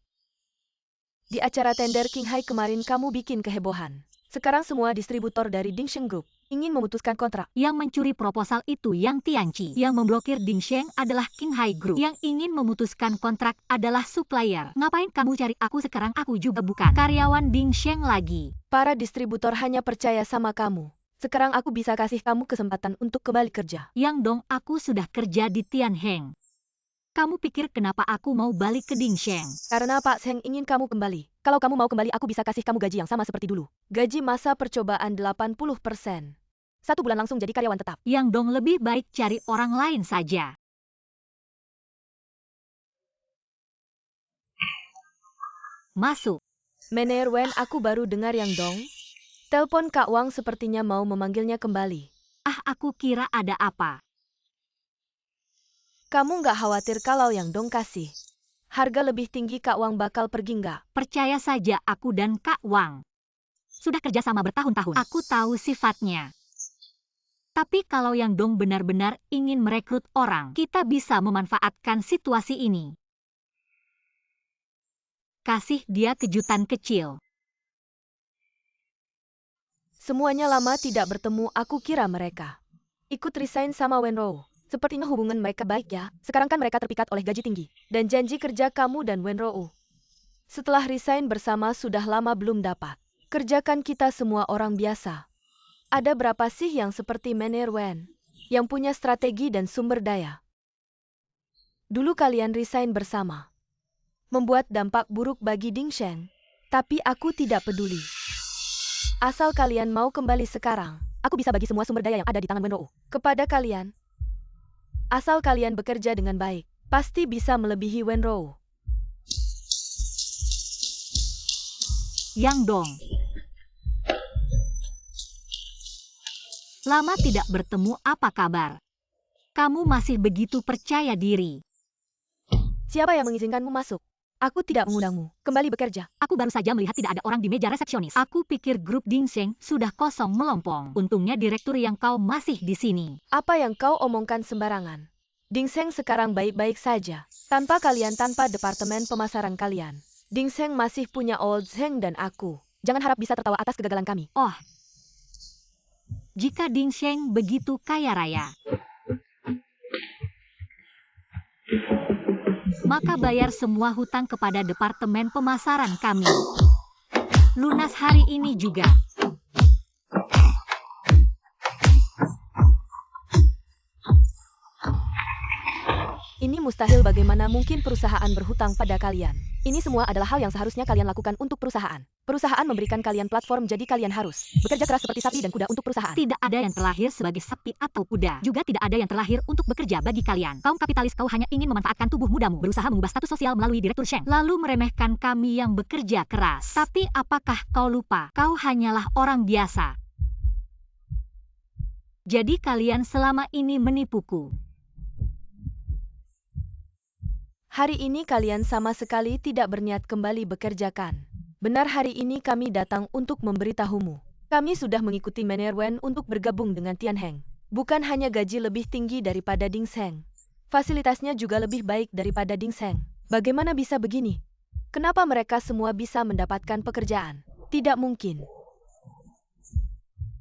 Di acara tender Qinghai kemarin kamu bikin kehebohan. Sekarang semua distributor dari Ding Sheng Group ingin memutuskan kontrak. Yang mencuri proposal itu Yang Tianji. Yang memblokir Ding Sheng adalah Qinghai Group. Yang ingin memutuskan kontrak adalah supplier. Ngapain kamu cari aku sekarang? Aku juga bukan karyawan Ding Sheng lagi. Para distributor hanya percaya sama kamu. Sekarang aku bisa kasih kamu kesempatan untuk kembali kerja. Yang Dong, aku sudah kerja di Tianheng. Kamu pikir kenapa aku mau balik ke Ding Sheng? Karena Pak Zheng ingin kamu kembali. Kalau kamu mau kembali, aku bisa kasih kamu gaji yang sama seperti dulu. Gaji masa percobaan 80%. 1 bulan langsung jadi karyawan tetap. Yang Dong, lebih baik cari orang lain saja. Masuk. Manajer Wen, aku baru dengar Yang Dong. Telepon Kak Wang sepertinya mau memanggilnya kembali. Aku kira ada apa. Kamu nggak khawatir kalau Yang Dong kasih harga lebih tinggi, Kak Wang bakal pergi nggak? Percaya saja, aku dan Kak Wang sudah kerja sama bertahun-tahun. Aku tahu sifatnya. Tapi kalau Yang Dong benar-benar ingin merekrut orang, kita bisa memanfaatkan situasi ini. Kasih dia kejutan kecil. Semuanya lama tidak bertemu, aku kira mereka ikut resign sama Wenrou. Sepertinya hubungan mereka baik ya. Sekarang kan mereka terpikat oleh gaji tinggi dan janji kerja kamu dan Wenrou. Setelah resign bersama sudah lama belum dapat. Kerjakan kita semua orang biasa. Ada berapa sih yang seperti Manajer Wen, yang punya strategi dan sumber daya? Dulu kalian resign bersama, membuat dampak buruk bagi Ding Sheng. Tapi aku tidak peduli. Asal kalian mau kembali sekarang, aku bisa bagi semua sumber daya yang ada di tangan Wenrou kepada kalian. Asal kalian bekerja dengan baik, pasti bisa melebihi Wenro. Yang Dong. Lama tidak bertemu, apa kabar? Kamu masih begitu percaya diri. Siapa yang mengizinkanmu masuk? Aku tidak mengundangmu. Kembali bekerja. Aku baru saja melihat tidak ada orang di meja resepsionis. Aku pikir grup Dingsheng sudah kosong melompong. Untungnya direktur yang kau masih di sini. Apa yang kau omongkan sembarangan? Dingsheng sekarang baik-baik saja. Tanpa kalian, tanpa departemen pemasaran kalian. Dingsheng masih punya Old Zheng dan aku. Jangan harap bisa tertawa atas kegagalan kami. Oh, jika Dingsheng begitu kaya raya, maka bayar semua hutang kepada departemen pemasaran kami. Lunas hari ini juga. Ini mustahil, bagaimana mungkin perusahaan berhutang pada kalian? Ini semua adalah hal yang seharusnya kalian lakukan untuk perusahaan. Perusahaan memberikan kalian platform, jadi kalian harus bekerja keras seperti sapi dan kuda untuk perusahaan. Tidak ada yang terlahir sebagai sapi atau kuda. Juga tidak ada yang terlahir untuk bekerja bagi kalian. Kaum kapitalis, kau hanya ingin memanfaatkan tubuh mudamu, berusaha mengubah status sosial melalui direktur Sheng, lalu meremehkan kami yang bekerja keras. Tapi apakah kau lupa, kau hanyalah orang biasa. Jadi kalian selama ini menipuku. Hari ini kalian sama sekali tidak berniat kembali bekerja, kan? Benar, hari ini kami datang untuk memberitahumu. Kami sudah mengikuti Mener Wen untuk bergabung dengan Tianheng. Bukan hanya gaji lebih tinggi daripada Dingsheng, fasilitasnya juga lebih baik daripada Dingsheng. Bagaimana bisa begini? Kenapa mereka semua bisa mendapatkan pekerjaan? Tidak mungkin.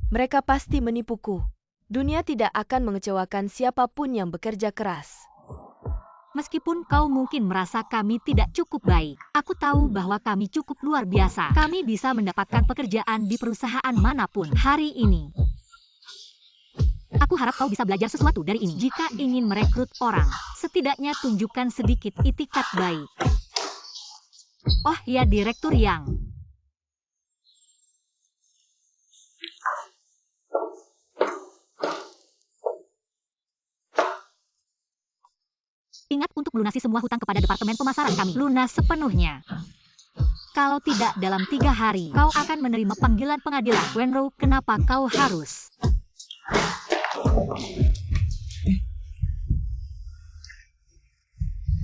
Mereka pasti menipuku. Dunia tidak akan mengecewakan siapapun yang bekerja keras. Meskipun kau mungkin merasa kami tidak cukup baik, aku tahu bahwa kami cukup luar biasa. Kami bisa mendapatkan pekerjaan di perusahaan manapun hari ini. Aku harap kau bisa belajar sesuatu dari ini. Jika ingin merekrut orang, setidaknya tunjukkan sedikit itikat baik. Oh ya, Direktur Yang. Ingat untuk melunasi semua hutang kepada departemen pemasaran kami. Lunas sepenuhnya. Kalau tidak dalam 3 hari, kau akan menerima panggilan pengadilan. Wenro, kenapa kau harus?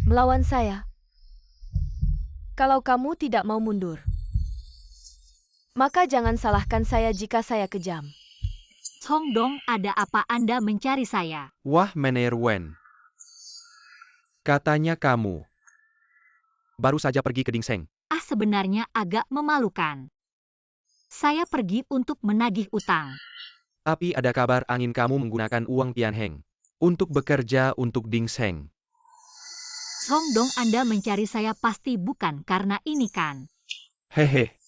Melawan saya. Kalau kamu tidak mau mundur, maka jangan salahkan saya jika saya kejam. Hong Dong, ada apa Anda mencari saya? Wah, Mener Wen. Katanya kamu baru saja pergi ke Dingsheng. Sebenarnya agak memalukan. Saya pergi untuk menagih utang. Tapi ada kabar angin kamu menggunakan uang Tianheng untuk bekerja untuk Dingsheng. Hong Dong, Anda mencari saya pasti bukan karena ini, kan? Hehe.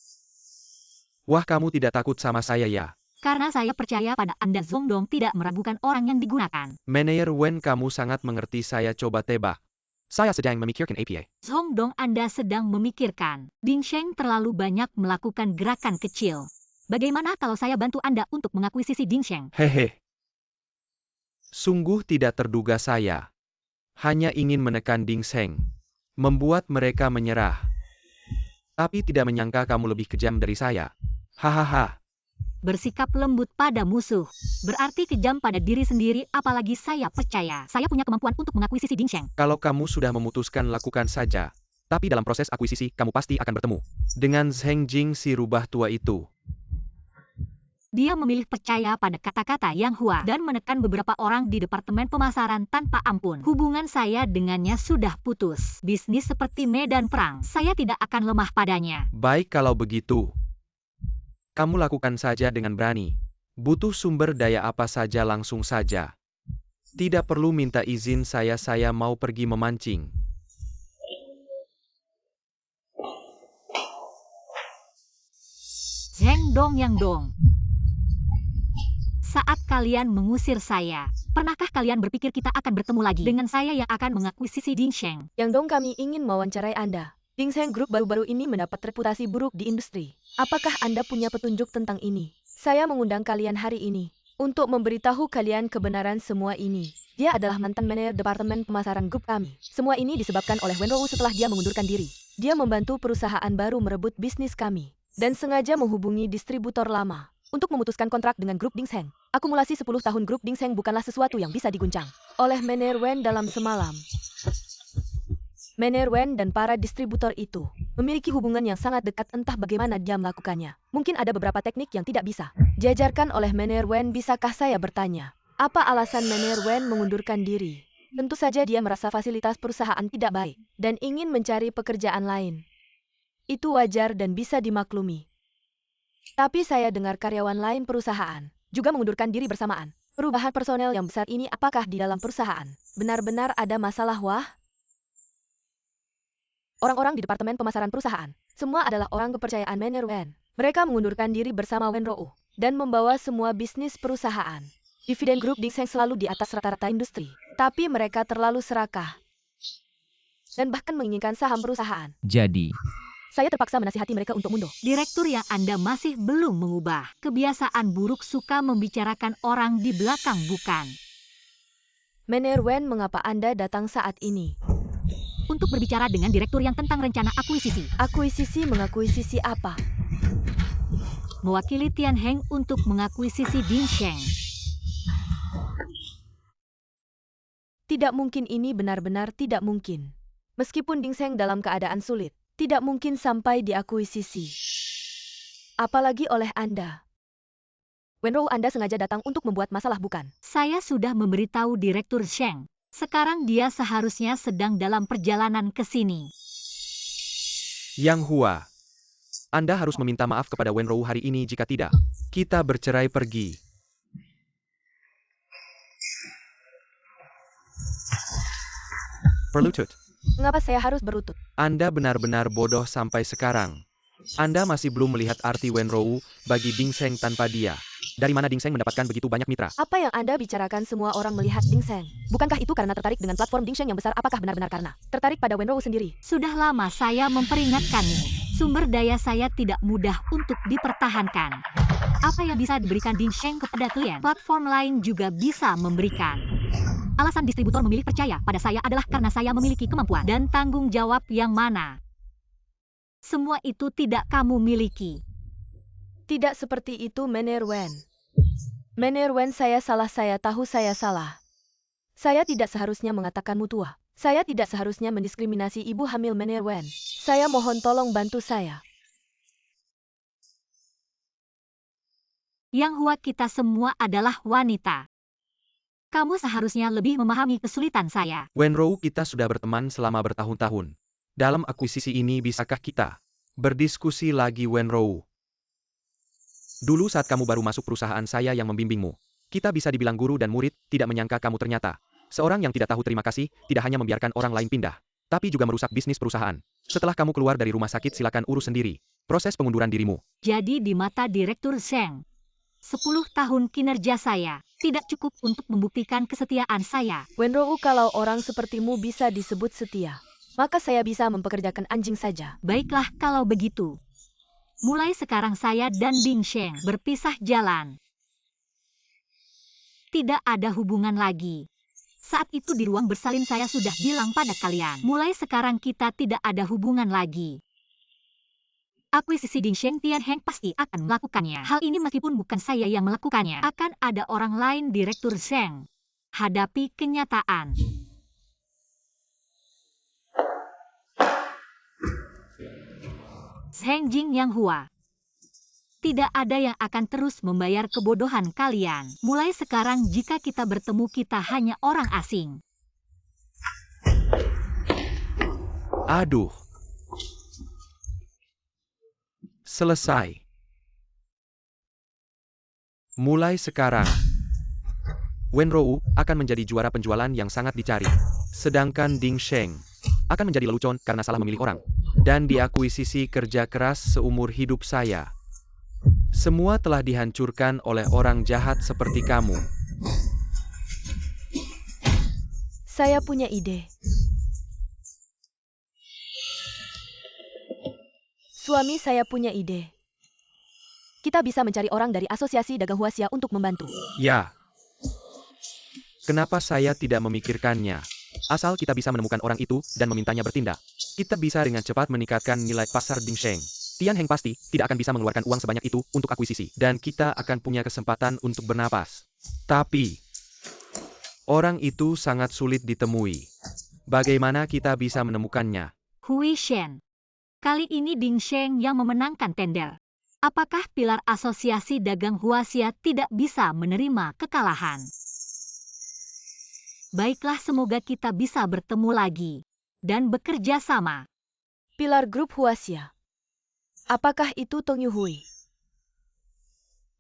Wah, kamu tidak takut sama saya ya? Karena saya percaya pada Anda. Hong Dong tidak meragukan orang yang digunakan. Mener Wen, kamu sangat mengerti, saya coba tebak. Saya sedang memikirkan APA. Hong Dong, Anda sedang memikirkan. Dingsheng terlalu banyak melakukan gerakan kecil. Bagaimana kalau saya bantu Anda untuk mengakuisisi Dingsheng? Hehe. Sungguh tidak terduga, saya hanya ingin menekan Dingsheng, membuat mereka menyerah. Tapi tidak menyangka kamu lebih kejam dari saya. Hahaha. Bersikap lembut pada musuh berarti kejam pada diri sendiri, apalagi saya percaya saya punya kemampuan untuk mengakuisisi Dingsheng. Kalau kamu sudah memutuskan, lakukan saja. Tapi dalam proses akuisisi, kamu pasti akan bertemu dengan Zheng Jing, si rubah tua itu. Dia memilih percaya pada kata-kata Yang Hua dan menekan beberapa orang di departemen pemasaran tanpa ampun. Hubungan saya dengannya sudah putus. Bisnis seperti medan perang. Saya tidak akan lemah padanya. Baik, kalau begitu, kamu lakukan saja dengan berani. Butuh sumber daya apa saja, langsung saja. Tidak perlu minta izin saya mau pergi memancing. Zheng Dong, Yang Dong. Saat kalian mengusir saya, pernahkah kalian berpikir kita akan bertemu lagi dengan saya yang akan mengakuisisi Dingsheng? Yang Dong, kami ingin mewawancarai Anda. Dingsheng Group baru-baru ini mendapat reputasi buruk di industri. Apakah Anda punya petunjuk tentang ini? Saya mengundang kalian hari ini Untuk memberitahu kalian kebenaran semua ini, dia adalah mantan manajer departemen pemasaran grup kami. Semua ini disebabkan oleh Wenrou setelah dia mengundurkan diri. Dia membantu perusahaan baru merebut bisnis kami, dan sengaja menghubungi distributor lama untuk memutuskan kontrak dengan grup Dingseng. Akumulasi 10 tahun grup Dingseng bukanlah sesuatu yang bisa diguncang oleh manajer Wen dalam semalam. Manajer Wen dan para distributor itu memiliki hubungan yang sangat dekat, entah bagaimana dia melakukannya. Mungkin ada beberapa teknik yang tidak bisa diajarkan oleh manajer Wen. Bisakah saya bertanya, apa alasan manajer Wen mengundurkan diri? Tentu saja dia merasa fasilitas perusahaan tidak baik dan ingin mencari pekerjaan lain. Itu wajar dan bisa dimaklumi. Tapi saya dengar karyawan lain perusahaan juga mengundurkan diri bersamaan. Perubahan personel yang besar ini apakah di dalam perusahaan benar-benar ada masalah? Wah. Orang-orang di departemen pemasaran perusahaan, semua adalah orang kepercayaan manajer Wen. Mereka mengundurkan diri bersama Wenrou dan membawa semua bisnis perusahaan. Dividen grup Dingseng selalu di atas rata-rata industri, tapi mereka terlalu serakah dan bahkan menginginkan saham perusahaan. Jadi, Saya terpaksa menasihati mereka untuk mundur. Direktur yang Anda masih belum mengubah. Kebiasaan buruk suka membicarakan orang di belakang, bukan? Manajer Wen, mengapa Anda datang saat ini? Untuk berbicara dengan direktur yang tentang rencana akuisisi. Akuisisi mengakuisisi apa? Mewakili Tian Heng untuk mengakuisisi Dingseng. Tidak mungkin, ini benar-benar tidak mungkin. Meskipun Dingseng dalam keadaan sulit, tidak mungkin sampai diakuisisi. Apalagi oleh Anda. Wenrou, Anda sengaja datang untuk membuat masalah, bukan? Saya sudah memberitahu Direktur Sheng. Sekarang dia seharusnya sedang dalam perjalanan ke sini. Yang Hua, Anda harus meminta maaf kepada Wenrou hari ini, jika tidak, kita bercerai pergi. Berlutut. Mengapa saya harus berlutut? Anda benar-benar bodoh sampai sekarang. Anda masih belum melihat arti Wenrou bagi Dingseng tanpa dia. Dari mana Dingseng mendapatkan begitu banyak mitra? Apa yang Anda bicarakan? Semua orang melihat Dingseng. Bukankah itu karena tertarik dengan platform Dingseng yang besar? Apakah benar-benar karena tertarik pada Wenrou sendiri? Sudah lama saya memperingatkanmu. Sumber daya saya tidak mudah untuk dipertahankan. Apa yang bisa diberikan Dingseng kepada klien, platform lain juga bisa memberikan. Alasan distributor memilih percaya pada saya adalah karena saya memiliki kemampuan dan tanggung jawab yang mana semua itu tidak kamu miliki. Tidak seperti itu, Manajer Wen. Manajer Wen, saya salah, saya tahu saya salah. Saya tidak seharusnya mengatakanmu tua. Saya tidak seharusnya mendiskriminasi ibu hamil, Manajer Wen. Saya mohon tolong bantu saya. Yang Hua, kita semua adalah wanita. Kamu seharusnya lebih memahami kesulitan saya. Wenrou, kita sudah berteman selama bertahun-tahun. Dalam akuisisi ini bisakah kita berdiskusi lagi, Wenrou? Dulu saat kamu baru masuk perusahaan saya yang membimbingmu. Kita bisa dibilang guru dan murid, tidak menyangka kamu ternyata seorang yang tidak tahu terima kasih, tidak hanya membiarkan orang lain pindah, tapi juga merusak bisnis perusahaan. Setelah kamu keluar dari rumah sakit, silakan urus sendiri proses pengunduran dirimu. Jadi di mata Direktur Sheng, 10 tahun kinerja saya tidak cukup untuk membuktikan kesetiaan saya. Wenrou, kalau orang sepertimu bisa disebut setia, maka saya bisa mempekerjakan anjing saja. Baiklah kalau begitu. Mulai sekarang saya dan Dingseng berpisah jalan. Tidak ada hubungan lagi. Saat itu di ruang bersalin saya sudah bilang pada kalian. Mulai sekarang kita tidak ada hubungan lagi. Akuisisi Dingseng, Tian Heng pasti akan melakukannya. Hal ini meskipun bukan saya yang melakukannya. Akan ada orang lain, Direktur Sheng. Hadapi kenyataan. Sheng Jing Yang Hua. Tidak ada yang akan terus membayar kebodohan kalian. Mulai sekarang jika kita bertemu, kita hanya orang asing. Aduh. Selesai. Mulai sekarang, Wenrou akan menjadi juara penjualan yang sangat dicari. Sedangkan Dingseng akan menjadi lelucon karena salah memilih orang. Dan diakuisisi kerja keras seumur hidup saya. Semua telah dihancurkan oleh orang jahat seperti kamu. Saya punya ide. Suami saya punya ide. Kita bisa mencari orang dari Asosiasi Dagang Huasia untuk membantu. Ya. Kenapa saya tidak memikirkannya? Asal kita bisa menemukan orang itu dan memintanya bertindak, kita bisa dengan cepat meningkatkan nilai pasar Dingsheng. Tian Heng pasti tidak akan bisa mengeluarkan uang sebanyak itu untuk akuisisi, dan kita akan punya kesempatan untuk bernapas. Tapi, orang itu sangat sulit ditemui. Bagaimana kita bisa menemukannya? Hui Shen. Kali ini Ding Sheng yang memenangkan tender. Apakah pilar Asosiasi Dagang Huasia tidak bisa menerima kekalahan? Baiklah, semoga kita bisa bertemu lagi dan bekerja sama. Pilar grup Huasia. Apakah itu Tong Yuhui?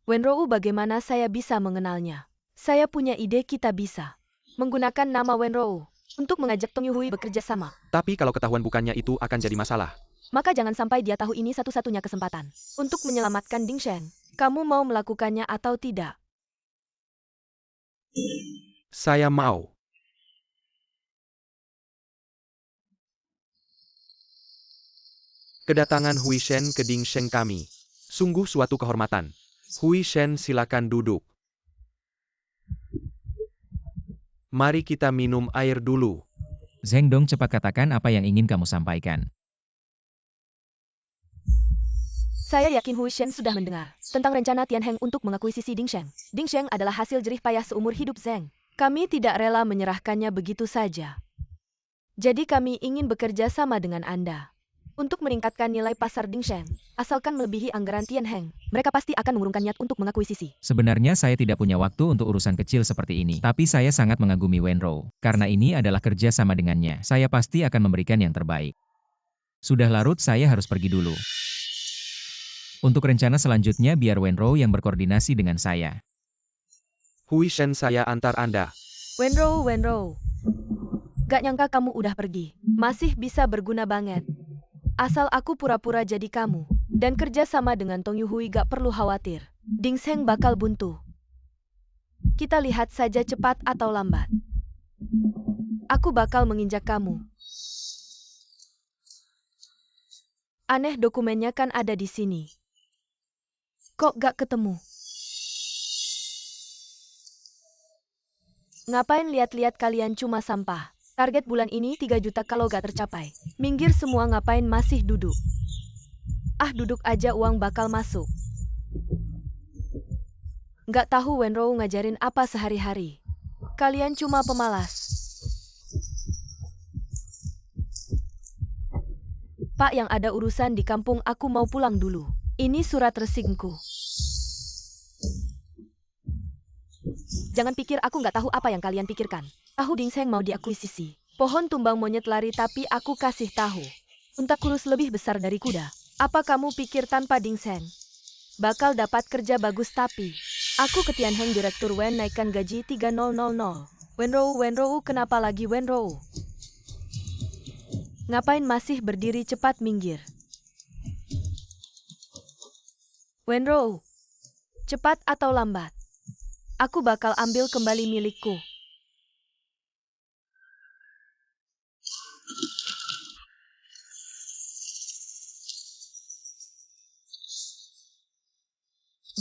Wenrou, bagaimana saya bisa mengenalnya? Saya punya ide, kita bisa menggunakan nama Wenrou untuk mengajak Tong Yuhui bekerja sama. Tapi kalau ketahuan bukannya, itu akan jadi masalah. Maka jangan sampai dia tahu ini satu-satunya kesempatan untuk menyelamatkan Ding Sheng. Kamu mau melakukannya atau tidak? Saya mau. Kedatangan Hui Shen ke Ding Sheng kami. Sungguh suatu kehormatan. Hui Shen, silakan duduk. Mari kita minum air dulu. Zheng Dong, cepat katakan apa yang ingin kamu sampaikan. Saya yakin Hui Shen sudah mendengar tentang rencana Tian Heng untuk mengakuisisi Ding Sheng. Ding Sheng adalah hasil jerih payah seumur hidup Zheng. Kami tidak rela menyerahkannya begitu saja. Jadi kami ingin bekerja sama dengan Anda untuk meningkatkan nilai pasar Ding Sheng. Asalkan melebihi anggaran Tian Heng, mereka pasti akan mengurungkan niat untuk mengakuisisi. Sebenarnya saya tidak punya waktu untuk urusan kecil seperti ini. Tapi saya sangat mengagumi Wenrou. Karena ini adalah kerja sama dengannya. Saya pasti akan memberikan yang terbaik. Sudah larut, saya harus pergi dulu. Untuk rencana selanjutnya biar Wenrou yang berkoordinasi dengan saya. Hui Shen, saya antar Anda. Wenrou. Gak nyangka kamu udah pergi. Masih bisa berguna banget. Asal aku pura-pura jadi kamu. Dan kerja sama dengan Tong Yuhui, gak perlu khawatir. Ding Sheng bakal buntu. Kita lihat saja cepat atau lambat. Aku bakal menginjak kamu. Aneh, dokumennya kan ada di sini. Kok gak ketemu? Ngapain lihat-lihat, kalian cuma sampah. Target bulan ini 3 juta kalau gak tercapai. Minggir semua, ngapain masih duduk? Ah, duduk aja, uang bakal masuk. Gak tahu Wenrou ngajarin apa sehari-hari. Kalian cuma pemalas. Pak, yang ada urusan di kampung, aku mau pulang dulu. Ini surat resingku. Jangan pikir aku nggak tahu apa yang kalian pikirkan. Tahu Ding Sheng mau diakuisisi. Pohon tumbang monyet lari, tapi aku kasih tahu. Unta kurus lebih besar dari kuda. Apa kamu pikir tanpa Ding Sheng bakal dapat kerja bagus? Tapi aku ke Tian Heng, Direktur Wen, naikkan gaji 3000. Wenrou, kenapa lagi Wenrou? Ngapain masih berdiri? Cepat minggir. Wenrou, cepat atau lambat, aku bakal ambil kembali milikku.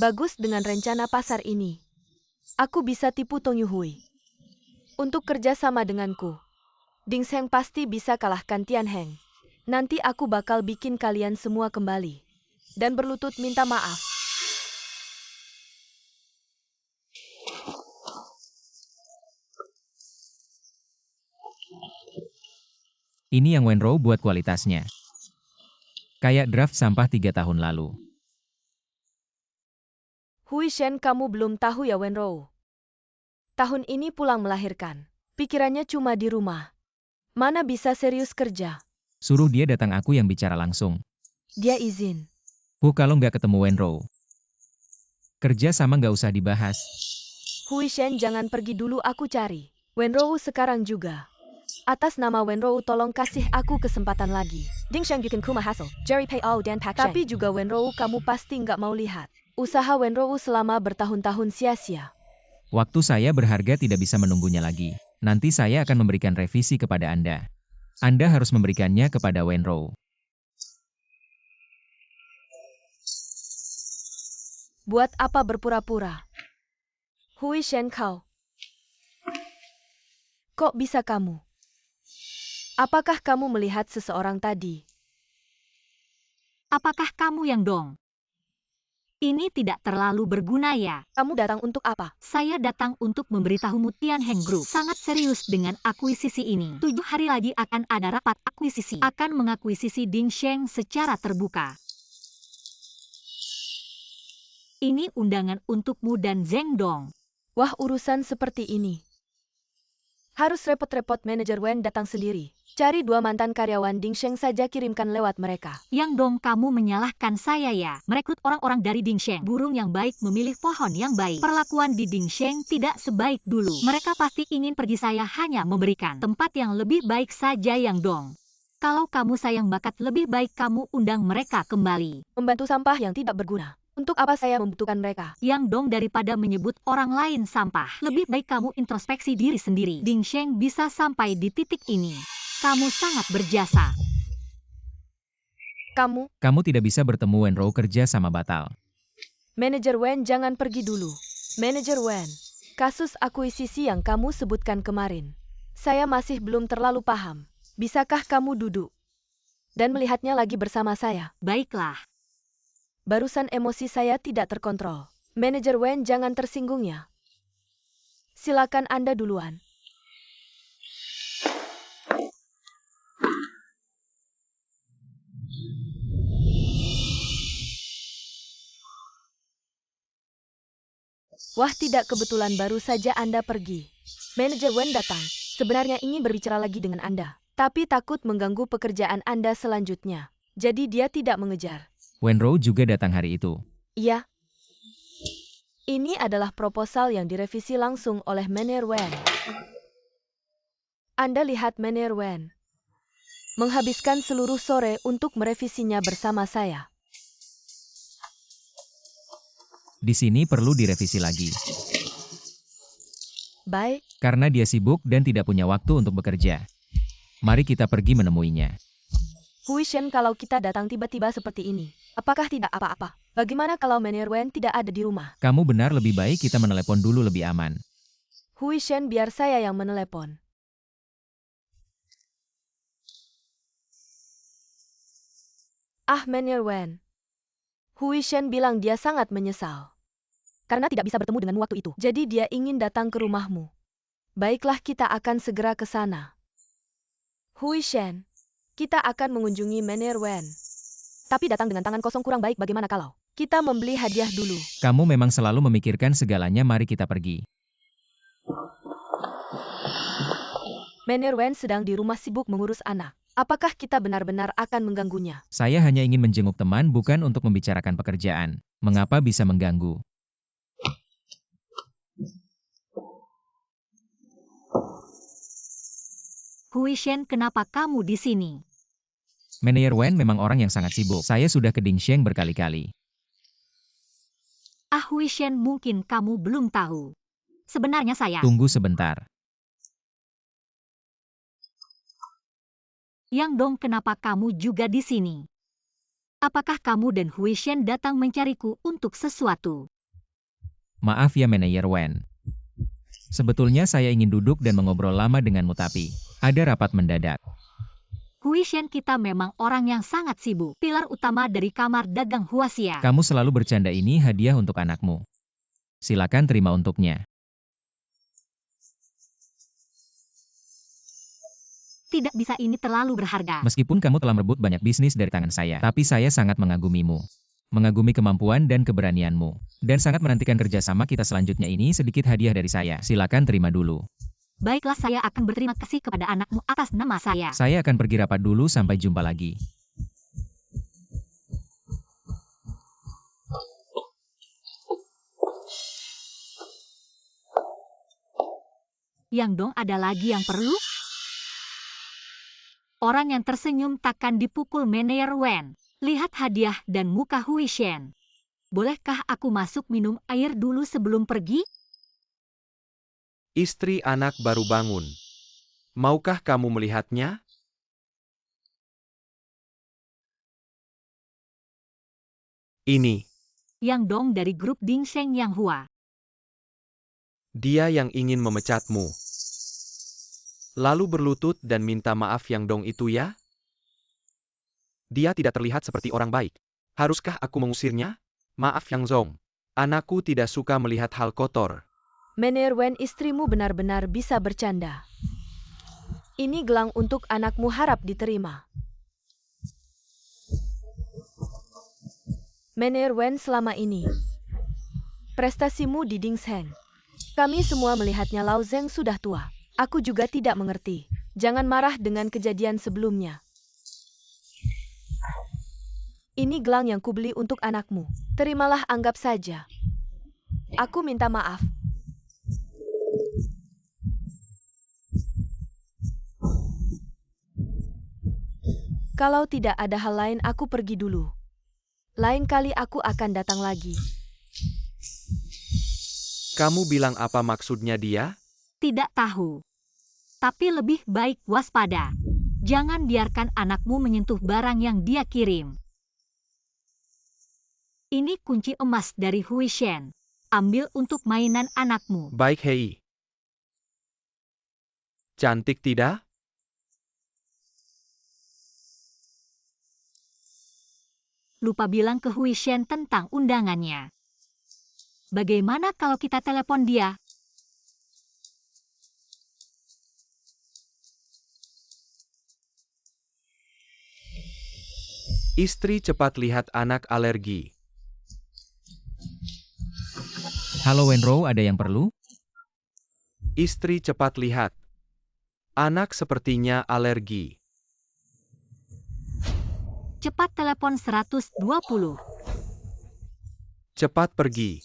Bagus, dengan rencana pasar ini, aku bisa tipu Tong Yuhui untuk kerja sama denganku. Ding Sheng pasti bisa kalahkan Tian Heng. Nanti aku bakal bikin kalian semua kembali dan berlutut minta maaf. Ini yang Wenrou buat kualitasnya. Kayak draft sampah 3 tahun lalu. Hui Shen, kamu belum tahu ya Wenrou? Tahun ini pulang melahirkan. Pikirannya cuma di rumah. Mana bisa serius kerja? Suruh dia datang, aku yang bicara langsung. Dia izin. Kalau nggak ketemu Wenrou, kerja sama nggak usah dibahas. Hui Shen, jangan pergi dulu, aku cari Wenrou sekarang juga. Atas nama Wenrou, tolong kasih aku kesempatan lagi. Ding Sheng bikin kuma hassle, Jerry Pay All dan Pak Sheng. Tapi juga Wenrou, kamu pasti nggak mau lihat usaha Wenrou selama bertahun-tahun sia-sia. Waktu saya berharga, tidak bisa menunggunya lagi. Nanti saya akan memberikan revisi kepada Anda. Anda harus memberikannya kepada Wenrou. Buat apa berpura-pura? Hui Shen kau. Kok bisa kamu? Apakah kamu melihat seseorang tadi? Apakah kamu yang dong? Ini tidak terlalu berguna ya. Kamu datang untuk apa? Saya datang untuk memberitahumu Tianheng Group sangat serius dengan akuisisi ini. 7 hari lagi akan ada rapat akuisisi. Akan mengakuisisi Dingsheng secara terbuka. Ini undangan untukmu dan Zheng Dong. Wah, urusan seperti ini. Harus repot-repot manajer Wen datang sendiri. Cari 2 mantan karyawan Dingsheng saja kirimkan lewat mereka. Yang dong kamu menyalahkan saya ya. Merekrut orang-orang dari Dingsheng. Burung yang baik memilih pohon yang baik. Perlakuan di Dingsheng tidak sebaik dulu. Mereka pasti ingin pergi, saya hanya memberikan tempat yang lebih baik saja yang dong. Kalau kamu sayang bakat, lebih baik kamu undang mereka kembali. Membantu sampah yang tidak berguna. Untuk apa saya membutuhkan mereka? Yang dong, daripada menyebut orang lain sampah, lebih baik kamu introspeksi diri sendiri. Dingsheng bisa sampai di titik ini. Kamu sangat berjasa. Kamu tidak bisa bertemu Wenro, kerja sama batal. Manajer Wen, jangan pergi dulu. Manajer Wen, kasus akuisisi yang kamu sebutkan kemarin. Saya masih belum terlalu paham. Bisakah kamu duduk dan melihatnya lagi bersama saya? Baiklah. Barusan emosi saya tidak terkontrol. Manajer Wen, jangan tersinggung ya. Silakan Anda duluan. Wah, tidak kebetulan baru saja Anda pergi. Manajer Wen datang. Sebenarnya ingin berbicara lagi dengan Anda, tapi takut mengganggu pekerjaan Anda selanjutnya. Jadi dia tidak mengejar. Wenro juga datang hari itu. Iya. Ini adalah proposal yang direvisi langsung oleh Manajer Wen. Anda lihat Manajer Wen menghabiskan seluruh sore untuk merevisinya bersama saya. Di sini perlu direvisi lagi. Baik. Karena dia sibuk dan tidak punya waktu untuk bekerja. Mari kita pergi menemuinya. Hui Shen, kalau kita datang tiba-tiba seperti ini, apakah tidak apa-apa? Bagaimana kalau Manajer Wen tidak ada di rumah? Kamu benar, lebih baik kita menelepon dulu, lebih aman. Hui Shen, biar saya yang menelepon. Manajer Wen. Hui Shen bilang dia sangat menyesal karena tidak bisa bertemu denganmu waktu itu. Jadi dia ingin datang ke rumahmu. Baiklah, kita akan segera ke sana. Hui Shen, kita akan mengunjungi Manajer Wen. Tapi datang dengan tangan kosong kurang baik. Bagaimana kalau kita membeli hadiah dulu? Kamu memang selalu memikirkan segalanya, mari kita pergi. Manajer Wen sedang di rumah sibuk mengurus anak. Apakah kita benar-benar akan mengganggunya? Saya hanya ingin menjenguk teman, bukan untuk membicarakan pekerjaan. Mengapa bisa mengganggu? Hui Shen, kenapa kamu di sini? Manajer Wen memang orang yang sangat sibuk. Saya sudah ke Dingsheng berkali-kali. Hui Shen, mungkin kamu belum tahu. Sebenarnya saya... Tunggu sebentar. Yang dong, kenapa kamu juga di sini? Apakah kamu dan Hui Shen datang mencariku untuk sesuatu? Maaf ya Manajer Wen. Sebetulnya saya ingin duduk dan mengobrol lama denganmu, tapi ada rapat mendadak. Hui Shen, kita memang orang yang sangat sibuk. Pilar utama dari kamar dagang Huaxia. Kamu selalu bercanda, ini hadiah untuk anakmu. Silakan terima untuknya. Tidak bisa, ini terlalu berharga. Meskipun kamu telah merebut banyak bisnis dari tangan saya, tapi saya sangat mengagumimu. Mengagumi kemampuan dan keberanianmu. Dan sangat menantikan kerjasama kita selanjutnya. Ini sedikit hadiah dari saya. Silakan terima dulu. Baiklah, saya akan berterima kasih kepada anakmu atas nama saya. Saya akan pergi rapat dulu, sampai jumpa lagi. Yang dong, ada lagi yang perlu? Orang yang tersenyum takkan dipukul Manajer Wen. Lihat hadiah dan muka Hui Shen. Bolehkah aku masuk minum air dulu sebelum pergi? Istri anak baru bangun. Maukah kamu melihatnya? Ini. Yang Dong dari grup Dingsheng Yang Hua. Dia yang ingin memecatmu. Lalu berlutut dan minta maaf Yang Dong itu ya? Dia tidak terlihat seperti orang baik. Haruskah aku mengusirnya? Maaf Yang Zong. Anakku tidak suka melihat hal kotor. Mener Wen, istrimu benar-benar bisa bercanda. Ini gelang untuk anakmu, harap diterima. Mener Wen, selama ini prestasimu di Dingsheng. Kami semua melihatnya Lao Zeng sudah tua. Aku juga tidak mengerti. Jangan marah dengan kejadian sebelumnya. Ini gelang yang kubeli untuk anakmu. Terimalah, anggap saja. Aku minta maaf. Kalau tidak ada hal lain, aku pergi dulu. Lain kali aku akan datang lagi. Kamu bilang apa maksudnya dia? Tidak tahu. Tapi lebih baik waspada. Jangan biarkan anakmu menyentuh barang yang dia kirim. Ini kunci emas dari Hui Shen. Ambil untuk mainan anakmu. Baik Hei. Cantik tidak? Lupa bilang ke Hui Shen tentang undangannya. Bagaimana kalau kita telepon dia? Istri cepat lihat anak alergi. Halo Wenro, ada yang perlu? Istri cepat lihat. Anak sepertinya alergi. Cepat telepon 120. Cepat pergi.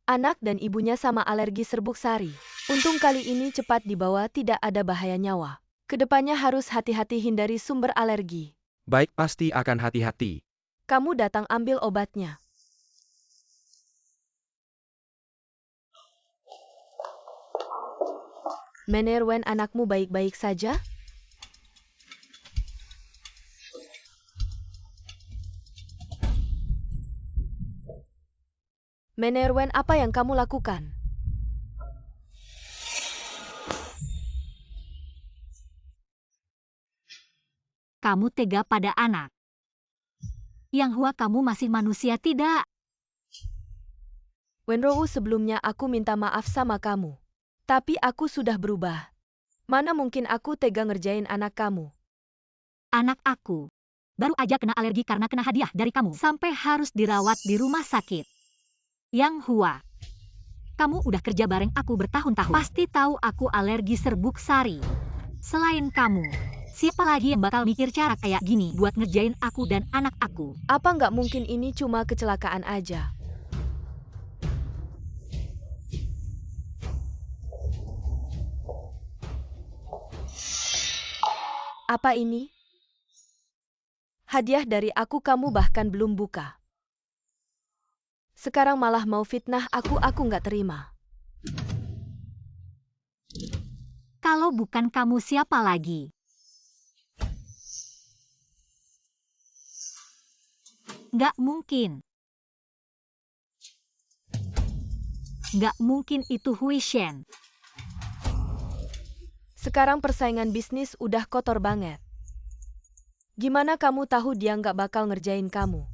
Anak dan ibunya sama alergi serbuk sari. Untung kali ini cepat dibawa, tidak ada bahaya nyawa. Kedepannya harus hati-hati, hindari sumber alergi. Baik, pasti akan hati-hati. Kamu datang ambil obatnya. Mener Wen, anakmu baik-baik saja? Mener Wen, apa yang kamu lakukan? Kamu tega pada anak. Yang Hua, kamu masih manusia tidak? Wenrou, sebelumnya aku minta maaf sama kamu. Tapi aku sudah berubah. Mana mungkin aku tega ngerjain anak kamu. Anak aku baru aja kena alergi karena kena hadiah dari kamu. Sampai harus dirawat di rumah sakit. Yang Hua, kamu udah kerja bareng aku bertahun-tahun. Pasti tahu aku alergi serbuk sari. Selain kamu, siapa lagi yang bakal mikir cara kayak gini buat ngerjain aku dan anak aku? Apa nggak mungkin ini cuma kecelakaan aja? Apa ini? Hadiah dari aku, kamu bahkan belum buka. Sekarang malah mau fitnah aku nggak terima. Kalau bukan kamu, siapa lagi? Nggak mungkin. Nggak mungkin itu Hui Shen. Sekarang persaingan bisnis udah kotor banget. Gimana kamu tahu dia nggak bakal ngerjain kamu?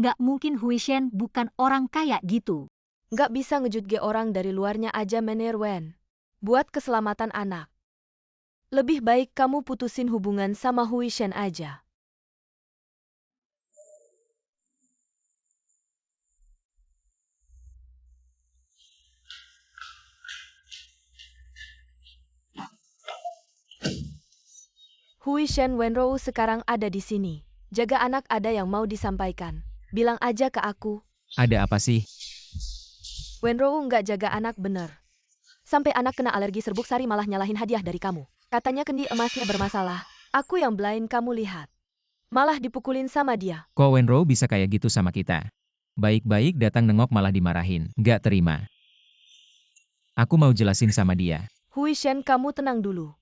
Nggak mungkin Hui Shen bukan orang kayak gitu. Nggak bisa ngejudge orang dari luarnya aja, Mener Wen. Buat keselamatan anak. Lebih baik kamu putusin hubungan sama Hui Shen aja. Hui Shen, Wenrou sekarang ada di sini. Jaga anak, ada yang mau disampaikan. Bilang aja ke aku. Ada apa sih? Wenrou nggak jaga anak bener. Sampai anak kena alergi serbuk sari malah nyalahin hadiah dari kamu. Katanya kendi emasnya bermasalah. Aku yang belain, kamu lihat. Malah dipukulin sama dia. Kok Wenro bisa kayak gitu sama kita? Baik-baik datang nengok malah dimarahin. Nggak terima. Aku mau jelasin sama dia. Hui Shen, kamu tenang dulu.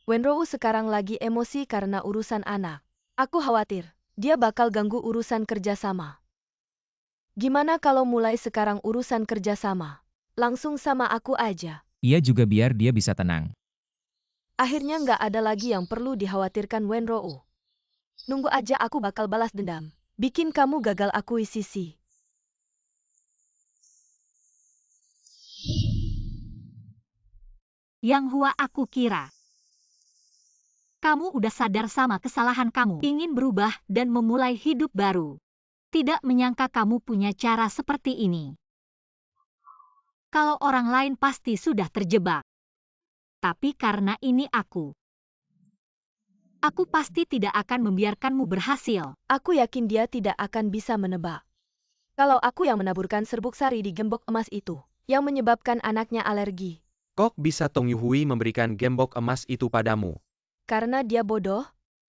Wenrou sekarang lagi emosi karena urusan anak. Aku khawatir, dia bakal ganggu urusan kerjasama. Gimana kalau mulai sekarang urusan kerjasama? Langsung sama aku aja. Iya juga biar dia bisa tenang. Akhirnya nggak ada lagi yang perlu dikhawatirkan Wenrou. Nunggu aja, aku bakal balas dendam. Bikin kamu gagal akuisisi. Yang Hua, aku kira kamu udah sadar sama kesalahan kamu, ingin berubah dan memulai hidup baru. Tidak menyangka kamu punya cara seperti ini. Kalau orang lain pasti sudah terjebak. Tapi karena ini aku pasti tidak akan membiarkanmu berhasil. Aku yakin dia tidak akan bisa menebak. Kalau aku yang menaburkan serbuk sari di gembok emas itu, yang menyebabkan anaknya alergi. Kok bisa Tong Yuhui memberikan gembok emas itu padamu? Karena dia bodoh.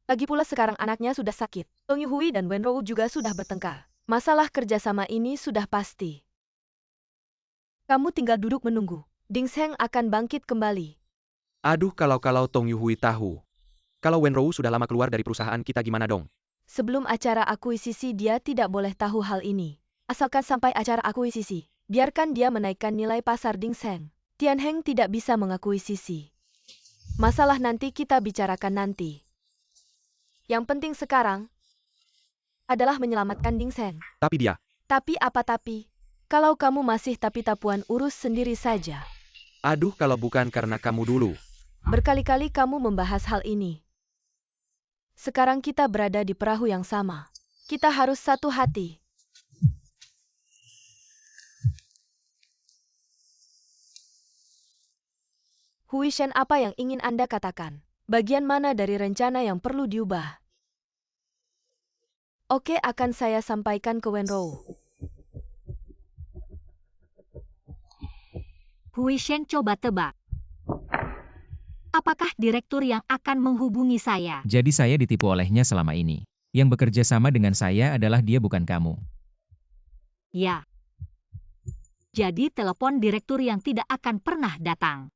Lagi pula sekarang anaknya sudah sakit. Tong Yuhui dan Wenrou juga sudah bertengkar. Masalah kerjasama ini sudah pasti. Kamu tinggal duduk menunggu. Ding Sheng akan bangkit kembali. Aduh, kalau Tong Yuhui tahu. Kalau Wenrou sudah lama keluar dari perusahaan kita gimana dong? Sebelum acara akuisisi dia tidak boleh tahu hal ini. Asalkan sampai acara akuisisi, biarkan dia menaikkan nilai pasar Ding Sheng. Tian Heng tidak bisa mengakuisisi. Masalah nanti kita bicarakan nanti. Yang penting sekarang adalah menyelamatkan Ding Sheng. Tapi dia... Tapi apa tapi? Kalau kamu masih tapi-tapuan, urus sendiri saja. Aduh, kalau bukan karena kamu dulu. Berkali-kali kamu membahas hal ini. Sekarang kita berada di perahu yang sama. Kita harus satu hati. Hui Shen, apa yang ingin Anda katakan? Bagian mana dari rencana yang perlu diubah? Oke, akan saya sampaikan ke Wenrou. Hui Shen coba tebak. Apakah direktur yang akan menghubungi saya? Jadi saya ditipu olehnya selama ini. Yang bekerja sama dengan saya adalah dia, bukan kamu. Ya. Jadi telepon direktur yang tidak akan pernah datang.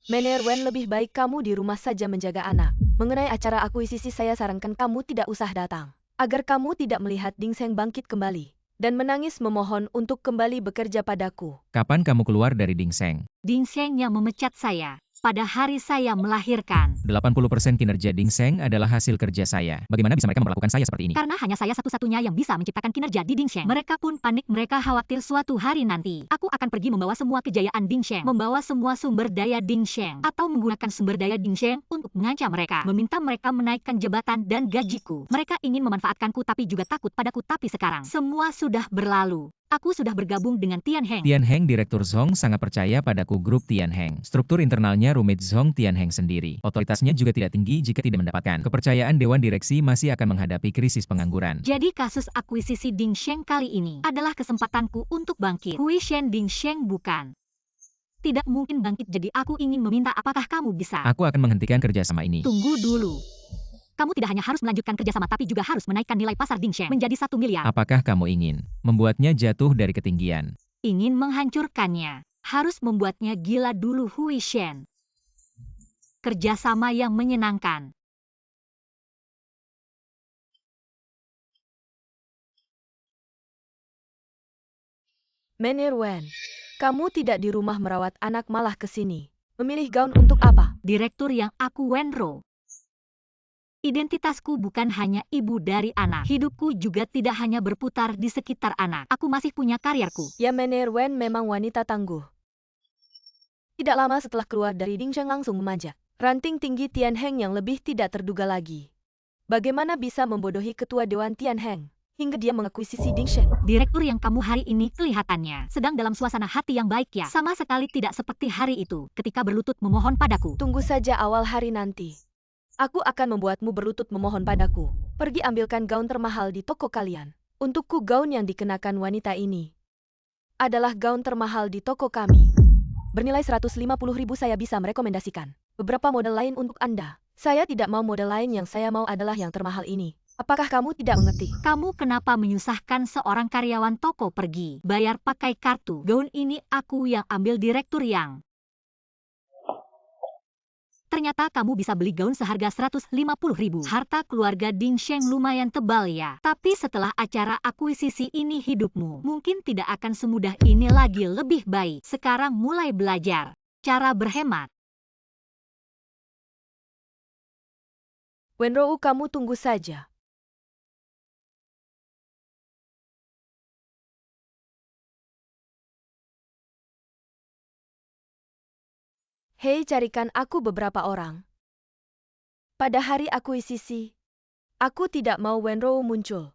Mener Wen, lebih baik kamu di rumah saja menjaga anak. Mengenai acara akuisisi, saya sarankan kamu tidak usah datang. Agar kamu tidak melihat Ding Sheng bangkit kembali. Dan menangis memohon untuk kembali bekerja padaku. Kapan kamu keluar dari Ding Sheng? Ding Sheng yang memecat saya pada hari saya melahirkan. 80% kinerja Ding Sheng adalah hasil kerja saya. Bagaimana bisa mereka memperlakukan saya seperti ini? Karena hanya saya satu-satunya yang bisa menciptakan kinerja di Ding Sheng. Mereka pun panik, mereka khawatir suatu hari nanti aku akan pergi membawa semua kejayaan Ding Sheng, membawa semua sumber daya Ding Sheng, atau menggunakan sumber daya Ding Sheng untuk mengancam mereka, meminta mereka menaikkan jabatan dan gajiku. Mereka ingin memanfaatkanku tapi juga takut padaku, tapi sekarang semua sudah berlalu. Aku sudah bergabung dengan Tian Heng. Tian Heng, Direktur Zhong sangat percaya padaku grup Tian Heng. Struktur internalnya rumit Zhong Tian Heng sendiri. Otoritasnya juga tidak tinggi jika tidak mendapatkan kepercayaan Dewan Direksi, masih akan menghadapi krisis pengangguran. Jadi kasus akuisisi Ding Sheng kali ini adalah kesempatanku untuk bangkit. Hui Shen, Ding Sheng bukan. Tidak mungkin bangkit, jadi aku ingin meminta, apakah kamu bisa? Aku akan menghentikan kerjasama ini. Tunggu dulu. Kamu tidak hanya harus melanjutkan kerjasama tapi juga harus menaikkan nilai pasar Ding Sheng menjadi 1 miliar. Apakah kamu ingin membuatnya jatuh dari ketinggian? Ingin menghancurkannya. Harus membuatnya gila dulu, Hui Shen. Kerjasama yang menyenangkan. Mener Wen, kamu tidak di rumah merawat anak malah ke sini. Memilih gaun untuk apa? Direktur yang aku Wenrou. Identitasku bukan hanya ibu dari anak. Hidupku juga tidak hanya berputar di sekitar anak. Aku masih punya karirku. Ya, Mener Wen memang wanita tangguh. Tidak lama setelah keluar dari Ding Sheng langsung memanjat ranting tinggi Tian Heng yang lebih tidak terduga lagi. Bagaimana bisa membodohi ketua Dewan Tian Heng hingga dia mengakuisisi Ding Sheng? Direktur yang kamu hari ini kelihatannya sedang dalam suasana hati yang baik ya. Sama sekali tidak seperti hari itu ketika berlutut memohon padaku. Tunggu saja awal hari nanti. Aku akan membuatmu berlutut memohon padaku. Pergi ambilkan gaun termahal di toko kalian. Untukku gaun yang dikenakan wanita ini adalah gaun termahal di toko kami. Bernilai 150.000 saya bisa merekomendasikan beberapa model lain untuk Anda. Saya tidak mau model lain, yang saya mau adalah yang termahal ini. Apakah kamu tidak mengerti? Kamu kenapa menyusahkan seorang karyawan toko pergi bayar pakai kartu? Gaun ini aku yang ambil, Direktur Yang. Ternyata kamu bisa beli gaun seharga 150.000. Harta keluarga Ding Sheng lumayan tebal ya. Tapi setelah acara akuisisi ini hidupmu mungkin tidak akan semudah ini lagi. Lebih baik sekarang mulai belajar cara berhemat. Wenrou, kamu tunggu saja. Hei, carikan aku beberapa orang. Pada hari akuisisi, aku tidak mau Wenrou muncul.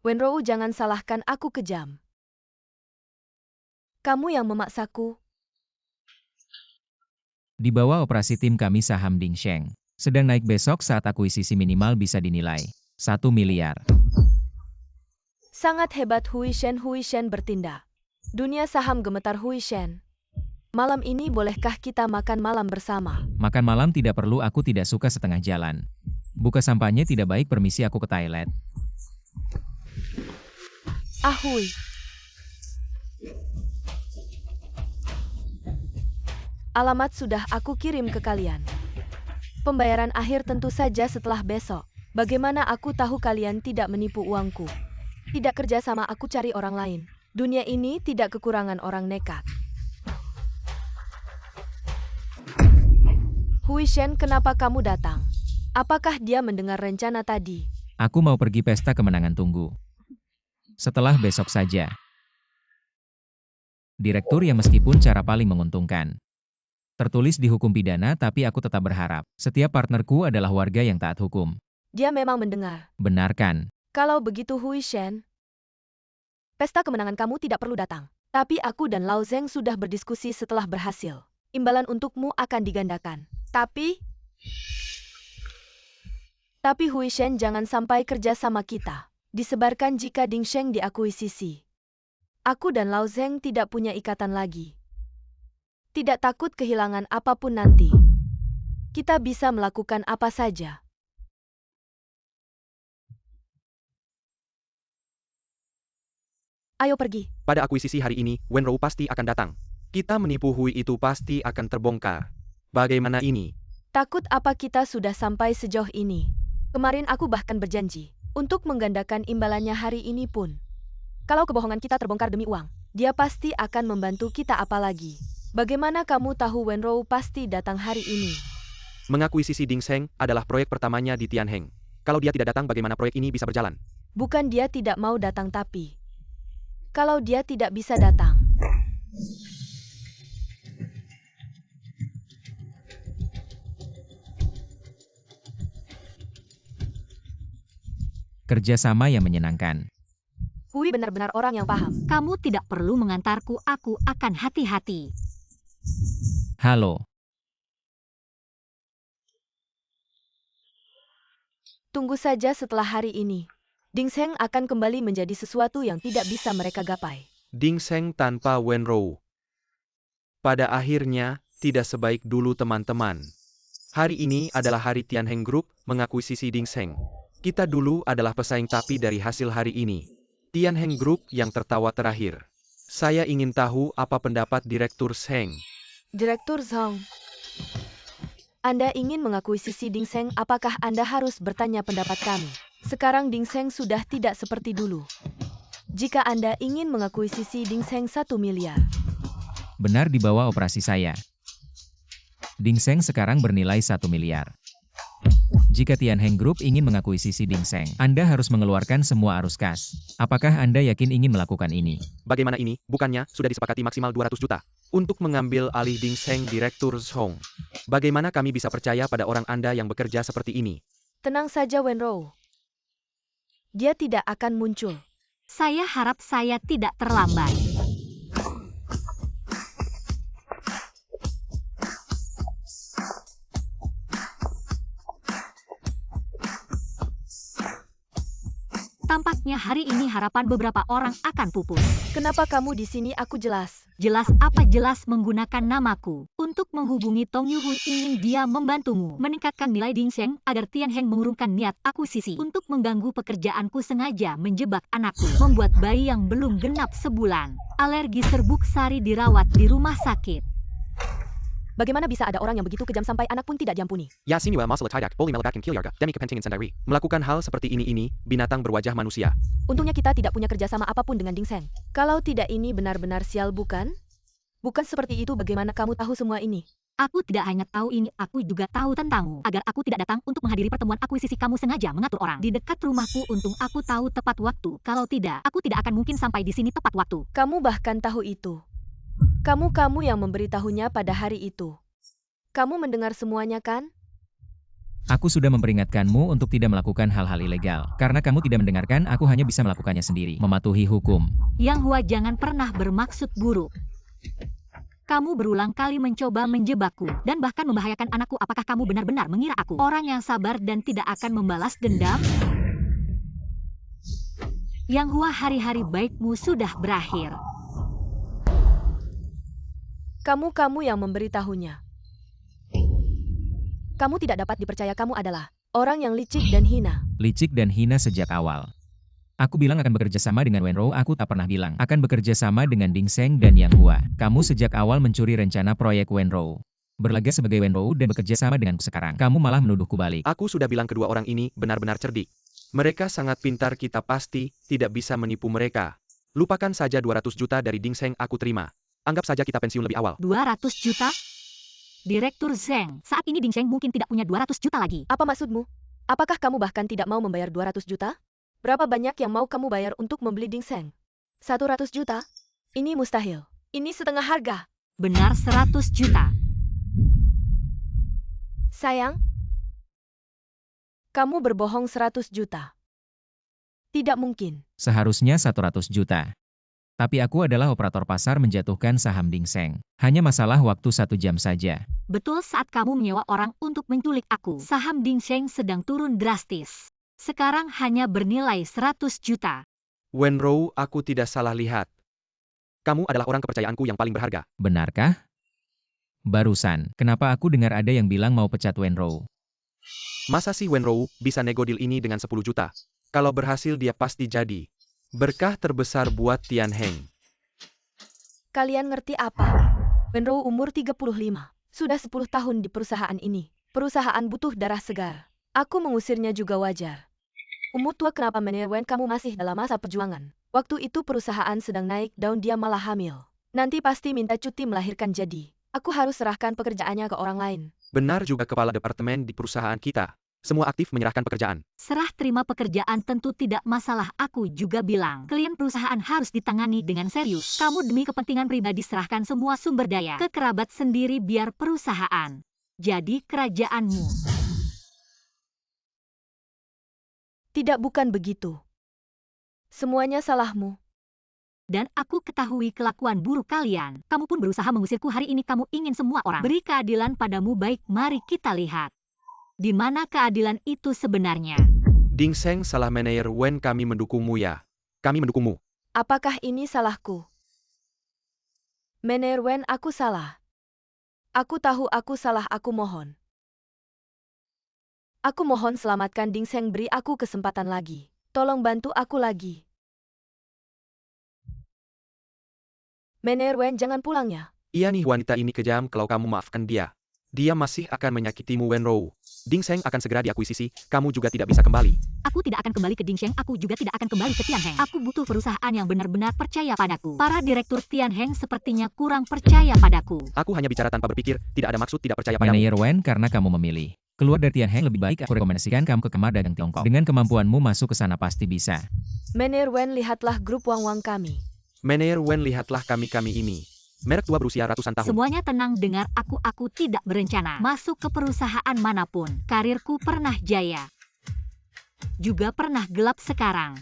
Wenrou, jangan salahkan aku kejam. Kamu yang memaksaku. Di bawah operasi tim kami saham Ding Sheng sedang naik besok saat akuisisi minimal bisa dinilai 1 miliar. Sangat hebat Hui Shen bertindak. Dunia saham gemetar Hui Shen. Malam ini bolehkah kita makan malam bersama? Makan malam tidak perlu, aku tidak suka setengah jalan. Buka sampahnya tidak baik, permisi aku ke toilet. Hui. Alamat sudah aku kirim ke kalian. Pembayaran akhir tentu saja setelah besok. Bagaimana aku tahu kalian tidak menipu uangku? Tidak kerja sama, aku cari orang lain. Dunia ini tidak kekurangan orang nekat. Hui Shen, kenapa kamu datang? Apakah dia mendengar rencana tadi? Aku mau pergi pesta kemenangan, tunggu. Setelah besok saja. Direktur yang meskipun cara paling menguntungkan. Tertulis di hukum pidana, tapi aku tetap berharap setiap partnerku adalah warga yang taat hukum. Dia memang mendengar. Benar kan? Kalau begitu Hui Shen, pesta kemenangan kamu tidak perlu datang. Tapi aku dan Lao Zeng sudah berdiskusi, setelah berhasil, imbalan untukmu akan digandakan. Tapi Hui Shen, jangan sampai kerja sama kita disebarkan jika Ding Sheng diakuisisi. Aku dan Lao Zeng tidak punya ikatan lagi. Tidak takut kehilangan apapun nanti. Kita bisa melakukan apa saja. Ayo pergi. Pada akuisisi hari ini, Wenrou pasti akan datang. Kita menipu Hui itu pasti akan terbongkar. Bagaimana ini? Takut apa, kita sudah sampai sejauh ini. Kemarin aku bahkan berjanji untuk menggandakan imbalannya hari ini pun. Kalau kebohongan kita terbongkar demi uang, dia pasti akan membantu kita, apalagi. Bagaimana kamu tahu Wenrou pasti datang hari ini? Mengakuisisi Ding Sheng adalah proyek pertamanya di Tianheng. Kalau dia tidak datang, bagaimana proyek ini bisa berjalan? Bukan dia tidak mau datang, tapi kalau dia tidak bisa datang, Kerjasama yang menyenangkan. Hui benar-benar orang yang paham. Kamu tidak perlu mengantarku, aku akan hati-hati. Halo. Tunggu saja, setelah hari ini, Ding Sheng akan kembali menjadi sesuatu yang tidak bisa mereka gapai. Ding Sheng tanpa Wenrou. Pada akhirnya, tidak sebaik dulu, teman-teman. Hari ini adalah hari Tianheng Group mengakuisisi Ding Sheng. Kita dulu adalah pesaing, tapi dari hasil hari ini, Tianheng Group yang tertawa terakhir. Saya ingin tahu apa pendapat Direktur Sheng. Direktur Zhong, Anda ingin mengakuisisi Ding Sheng, apakah Anda harus bertanya pendapat kami? Sekarang Ding Sheng sudah tidak seperti dulu. Jika Anda ingin mengakuisisi Ding Sheng 1 miliar. Benar, di bawah operasi saya. Ding Sheng sekarang bernilai 1 miliar. Jika Tianheng Group ingin mengakuisisi Ding Sheng, Anda harus mengeluarkan semua arus kas. Apakah Anda yakin ingin melakukan ini? Bagaimana ini? Bukannya sudah disepakati maksimal 200 juta untuk mengambil alih Ding Sheng, Direktur Zhong. Bagaimana kami bisa percaya pada orang Anda yang bekerja seperti ini? Tenang saja Wenrou. Dia tidak akan muncul. Saya harap saya tidak terlambat. Tampaknya hari ini harapan beberapa orang akan pupus. Kenapa kamu di sini? Aku jelas Jelas menggunakan namaku. Untuk menghubungi Tong Yuhui ingin dia membantumu meningkatkan nilai Ding Sheng agar Tian Heng mengurungkan niat akuisisi. Untuk mengganggu pekerjaanku sengaja menjebak anakku. Membuat bayi yang belum genap sebulan. Alergi serbuk sari dirawat di rumah sakit. Bagaimana bisa ada orang yang begitu kejam sampai anak pun tidak diampuni? Ya sini masalah tidak boleh melebatkan Kilyarga demi kepentingan sendiri. Melakukan hal seperti ini binatang berwajah manusia. Untungnya kita tidak punya kerjasama apapun dengan Ding Sheng. Kalau tidak ini benar-benar sial bukan? Bukan seperti itu, bagaimana kamu tahu semua ini? Aku tidak hanya tahu ini, aku juga tahu tentangmu. Agar aku tidak datang untuk menghadiri pertemuan akuisisi, kamu sengaja mengatur orang di dekat rumahku. Untung aku tahu tepat waktu. Kalau tidak, aku tidak akan mungkin sampai di sini tepat waktu. Kamu bahkan tahu itu. Kamu yang memberitahunya pada hari itu. Kamu mendengar semuanya kan? Aku sudah memperingatkanmu untuk tidak melakukan hal-hal ilegal. Karena kamu tidak mendengarkan, aku hanya bisa melakukannya sendiri. Mematuhi hukum. Yang Hua, jangan pernah bermaksud buruk. Kamu berulang kali mencoba menjebakku, dan bahkan membahayakan anakku. Apakah kamu benar-benar mengira aku orang yang sabar dan tidak akan membalas dendam? Yang Hua, hari-hari baikmu sudah berakhir. Kamu yang memberitahunya. Kamu tidak dapat dipercaya, kamu adalah orang yang licik dan hina. Licik dan hina sejak awal. Aku bilang akan bekerja sama dengan Wenro, aku tak pernah bilang akan bekerja sama dengan Ding Sheng dan Yang Hua. Kamu sejak awal mencuri rencana proyek Wenro. Berlagak sebagai Wenro dan bekerja sama denganku sekarang. Kamu malah menuduhku balik. Aku sudah bilang kedua orang ini benar-benar cerdik. Mereka sangat pintar, kita pasti tidak bisa menipu mereka. Lupakan saja 200 juta dari Ding Sheng aku terima. Anggap saja kita pensiun lebih awal. 200 juta? Direktur Zheng, saat ini Ding Sheng mungkin tidak punya 200 juta lagi. Apa maksudmu? Apakah kamu bahkan tidak mau membayar 200 juta? Berapa banyak yang mau kamu bayar untuk membeli Ding Sheng? 100 juta? Ini mustahil. Ini setengah harga. Benar, 100 juta. Sayang, kamu berbohong 100 juta. Tidak mungkin. Seharusnya 100 juta. Tapi aku adalah operator pasar menjatuhkan saham Ding Sheng. Hanya masalah waktu 1 jam saja. Betul, saat kamu menyewa orang untuk menculik aku, saham Ding Sheng sedang turun drastis. Sekarang hanya bernilai 100 juta. Wenro, aku tidak salah lihat. Kamu adalah orang kepercayaanku yang paling berharga. Benarkah? Barusan, kenapa aku dengar ada yang bilang mau pecat Wenro? Masa sih Wenro bisa nego deal ini dengan 10 juta? Kalau berhasil dia pasti jadi berkah terbesar buat Tian Heng. Kalian ngerti apa? Wenro umur 35. Sudah 10 tahun di perusahaan ini. Perusahaan butuh darah segar. Aku mengusirnya juga wajar. Umur tua, kenapa Manajer Wen kamu masih dalam masa perjuangan? Waktu itu perusahaan sedang naik daun, dia malah hamil. Nanti pasti minta cuti melahirkan, jadi aku harus serahkan pekerjaannya ke orang lain. Benar juga kepala departemen di perusahaan kita. Semua aktif menyerahkan pekerjaan. Serah terima pekerjaan tentu tidak masalah, aku juga bilang. Klien perusahaan harus ditangani dengan serius. Kamu demi kepentingan pribadi serahkan semua sumber daya ke kerabat sendiri biar perusahaan jadi kerajaanmu. Tidak, bukan begitu. Semuanya salahmu. Dan aku ketahui kelakuan buruk kalian. Kamu pun berusaha mengusirku hari ini. Kamu ingin semua orang beri keadilan padamu. Baik, mari kita lihat. Di mana keadilan itu sebenarnya? Ding Sheng salah, Manajer Wen, kami mendukungmu ya. Kami mendukungmu. Apakah ini salahku? Manajer Wen, aku salah. Aku tahu aku salah, aku mohon. Aku mohon selamatkan Ding Sheng, beri aku kesempatan lagi. Tolong bantu aku lagi. Manajer Wen, jangan pulang ya. Iya nih, wanita ini kejam, kalau kamu maafkan dia. Dia masih akan menyakitimu, Wenro. Ding Sheng akan segera diakuisisi, kamu juga tidak bisa kembali. Aku tidak akan kembali ke Ding Sheng, aku juga tidak akan kembali ke Tian Heng. Aku butuh perusahaan yang benar-benar percaya padaku. Para direktur Tian Heng sepertinya kurang percaya padaku. Aku hanya bicara tanpa berpikir, tidak ada maksud tidak percaya padamu. Manajer Wen, karena kamu memilih keluar dari Tian Heng, lebih baik aku rekomendasikan kamu ke kamar dagang Tiongkok. Dengan kemampuanmu masuk ke sana pasti bisa. Manajer Wen, lihatlah grup Wang kami. Manajer Wen, lihatlah kami ini. Merek tua berusia ratusan tahun. Semuanya tenang, dengar aku tidak berencana masuk ke perusahaan manapun. Karirku pernah jaya. Juga pernah gelap sekarang.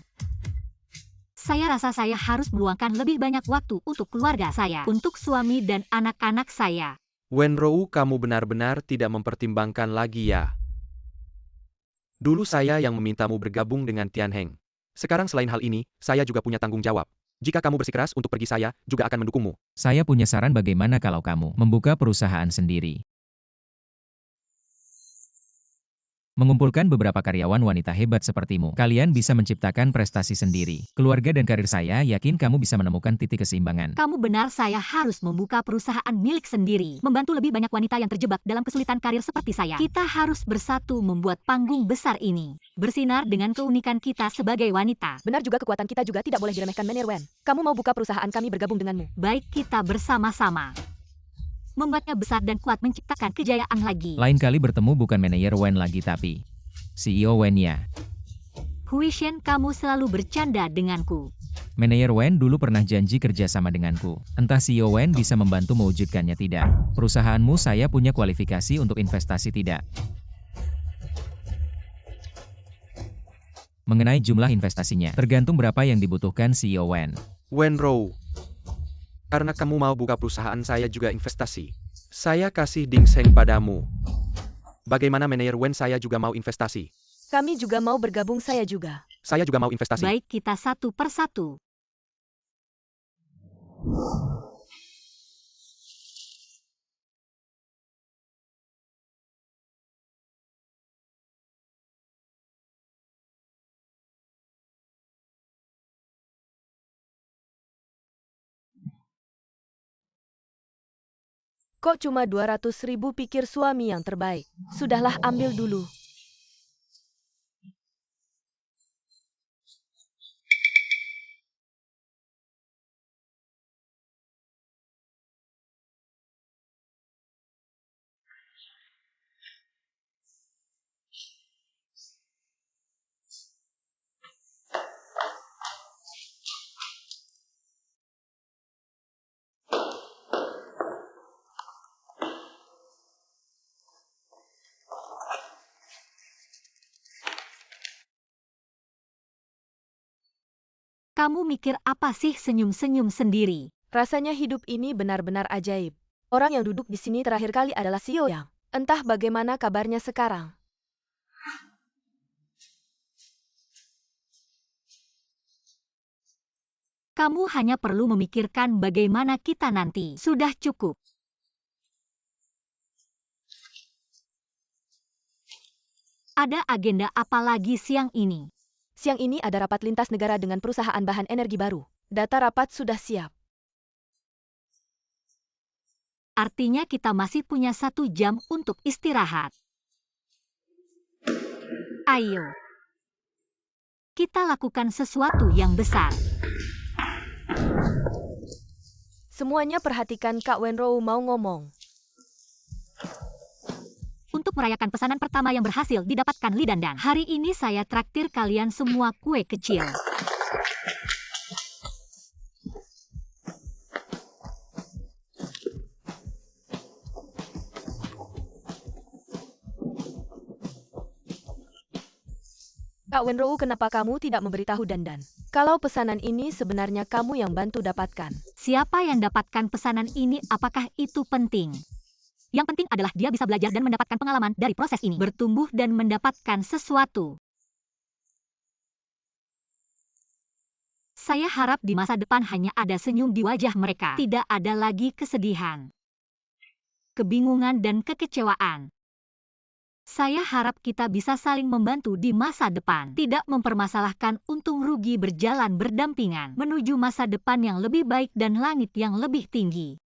Saya rasa saya harus meluangkan lebih banyak waktu untuk keluarga saya, untuk suami dan anak-anak saya. Wenro, kamu benar-benar tidak mempertimbangkan lagi ya. Dulu saya yang memintamu bergabung dengan Tian Heng. Sekarang selain hal ini, saya juga punya tanggung jawab. Jika kamu bersikeras untuk pergi, saya juga akan mendukungmu. Saya punya saran, bagaimana kalau kamu membuka perusahaan sendiri. Mengumpulkan beberapa karyawan wanita hebat sepertimu, kalian bisa menciptakan prestasi sendiri. Keluarga dan karir, saya yakin kamu bisa menemukan titik keseimbangan. Kamu benar, saya harus membuka perusahaan milik sendiri. Membantu lebih banyak wanita yang terjebak dalam kesulitan karir seperti saya. Kita harus bersatu membuat panggung besar ini. Bersinar dengan keunikan kita sebagai wanita. Benar juga, kekuatan kita juga tidak boleh diremehkan, Manager Wen. Kamu mau buka perusahaan, kami bergabung denganmu. Baik, kita bersama-sama membuatnya besar dan kuat, menciptakan kejayaan lagi. Lain kali bertemu bukan manajer Wen lagi tapi CEO Wen-nya. Huishen, kamu selalu bercanda denganku. Manajer Wen dulu pernah janji kerja sama denganku. Entah CEO Wen bisa membantu mewujudkannya tidak. Perusahaanmu saya punya kualifikasi untuk investasi tidak? Mengenai jumlah investasinya, tergantung berapa yang dibutuhkan CEO Wen. Wenro, karena kamu mau buka perusahaan, saya juga investasi. Saya kasih Dingsheng padamu. Bagaimana manajer Wen, saya juga mau investasi. Kami juga mau bergabung, saya juga. Saya juga mau investasi. Baik, kita satu persatu. Kok cuma 200.000, pikir suami yang terbaik. Sudahlah, ambil dulu. Kamu mikir apa sih senyum-senyum sendiri? Rasanya hidup ini benar-benar ajaib. Orang yang duduk di sini terakhir kali adalah CEO Yang. Entah bagaimana kabarnya sekarang. Kamu hanya perlu memikirkan bagaimana kita nanti. Sudah cukup. Ada agenda apa lagi siang ini? Siang ini ada rapat lintas negara dengan perusahaan bahan energi baru. Data rapat sudah siap. Artinya kita masih punya 1 jam untuk istirahat. Ayo. Kita lakukan sesuatu yang besar. Semuanya perhatikan, Kak Wenro mau ngomong. Untuk merayakan pesanan pertama yang berhasil didapatkan Li Dandan. Hari ini saya traktir kalian semua kue kecil. Kak Wenro, kenapa kamu tidak memberitahu Dandan? Kalau pesanan ini sebenarnya kamu yang bantu dapatkan. Siapa yang dapatkan pesanan ini? Apakah itu penting? Yang penting adalah dia bisa belajar dan mendapatkan pengalaman dari proses ini. Bertumbuh dan mendapatkan sesuatu. Saya harap di masa depan hanya ada senyum di wajah mereka. Tidak ada lagi kesedihan, kebingungan dan kekecewaan. Saya harap kita bisa saling membantu di masa depan. Tidak mempermasalahkan untung rugi, berjalan berdampingan menuju masa depan yang lebih baik dan langit yang lebih tinggi.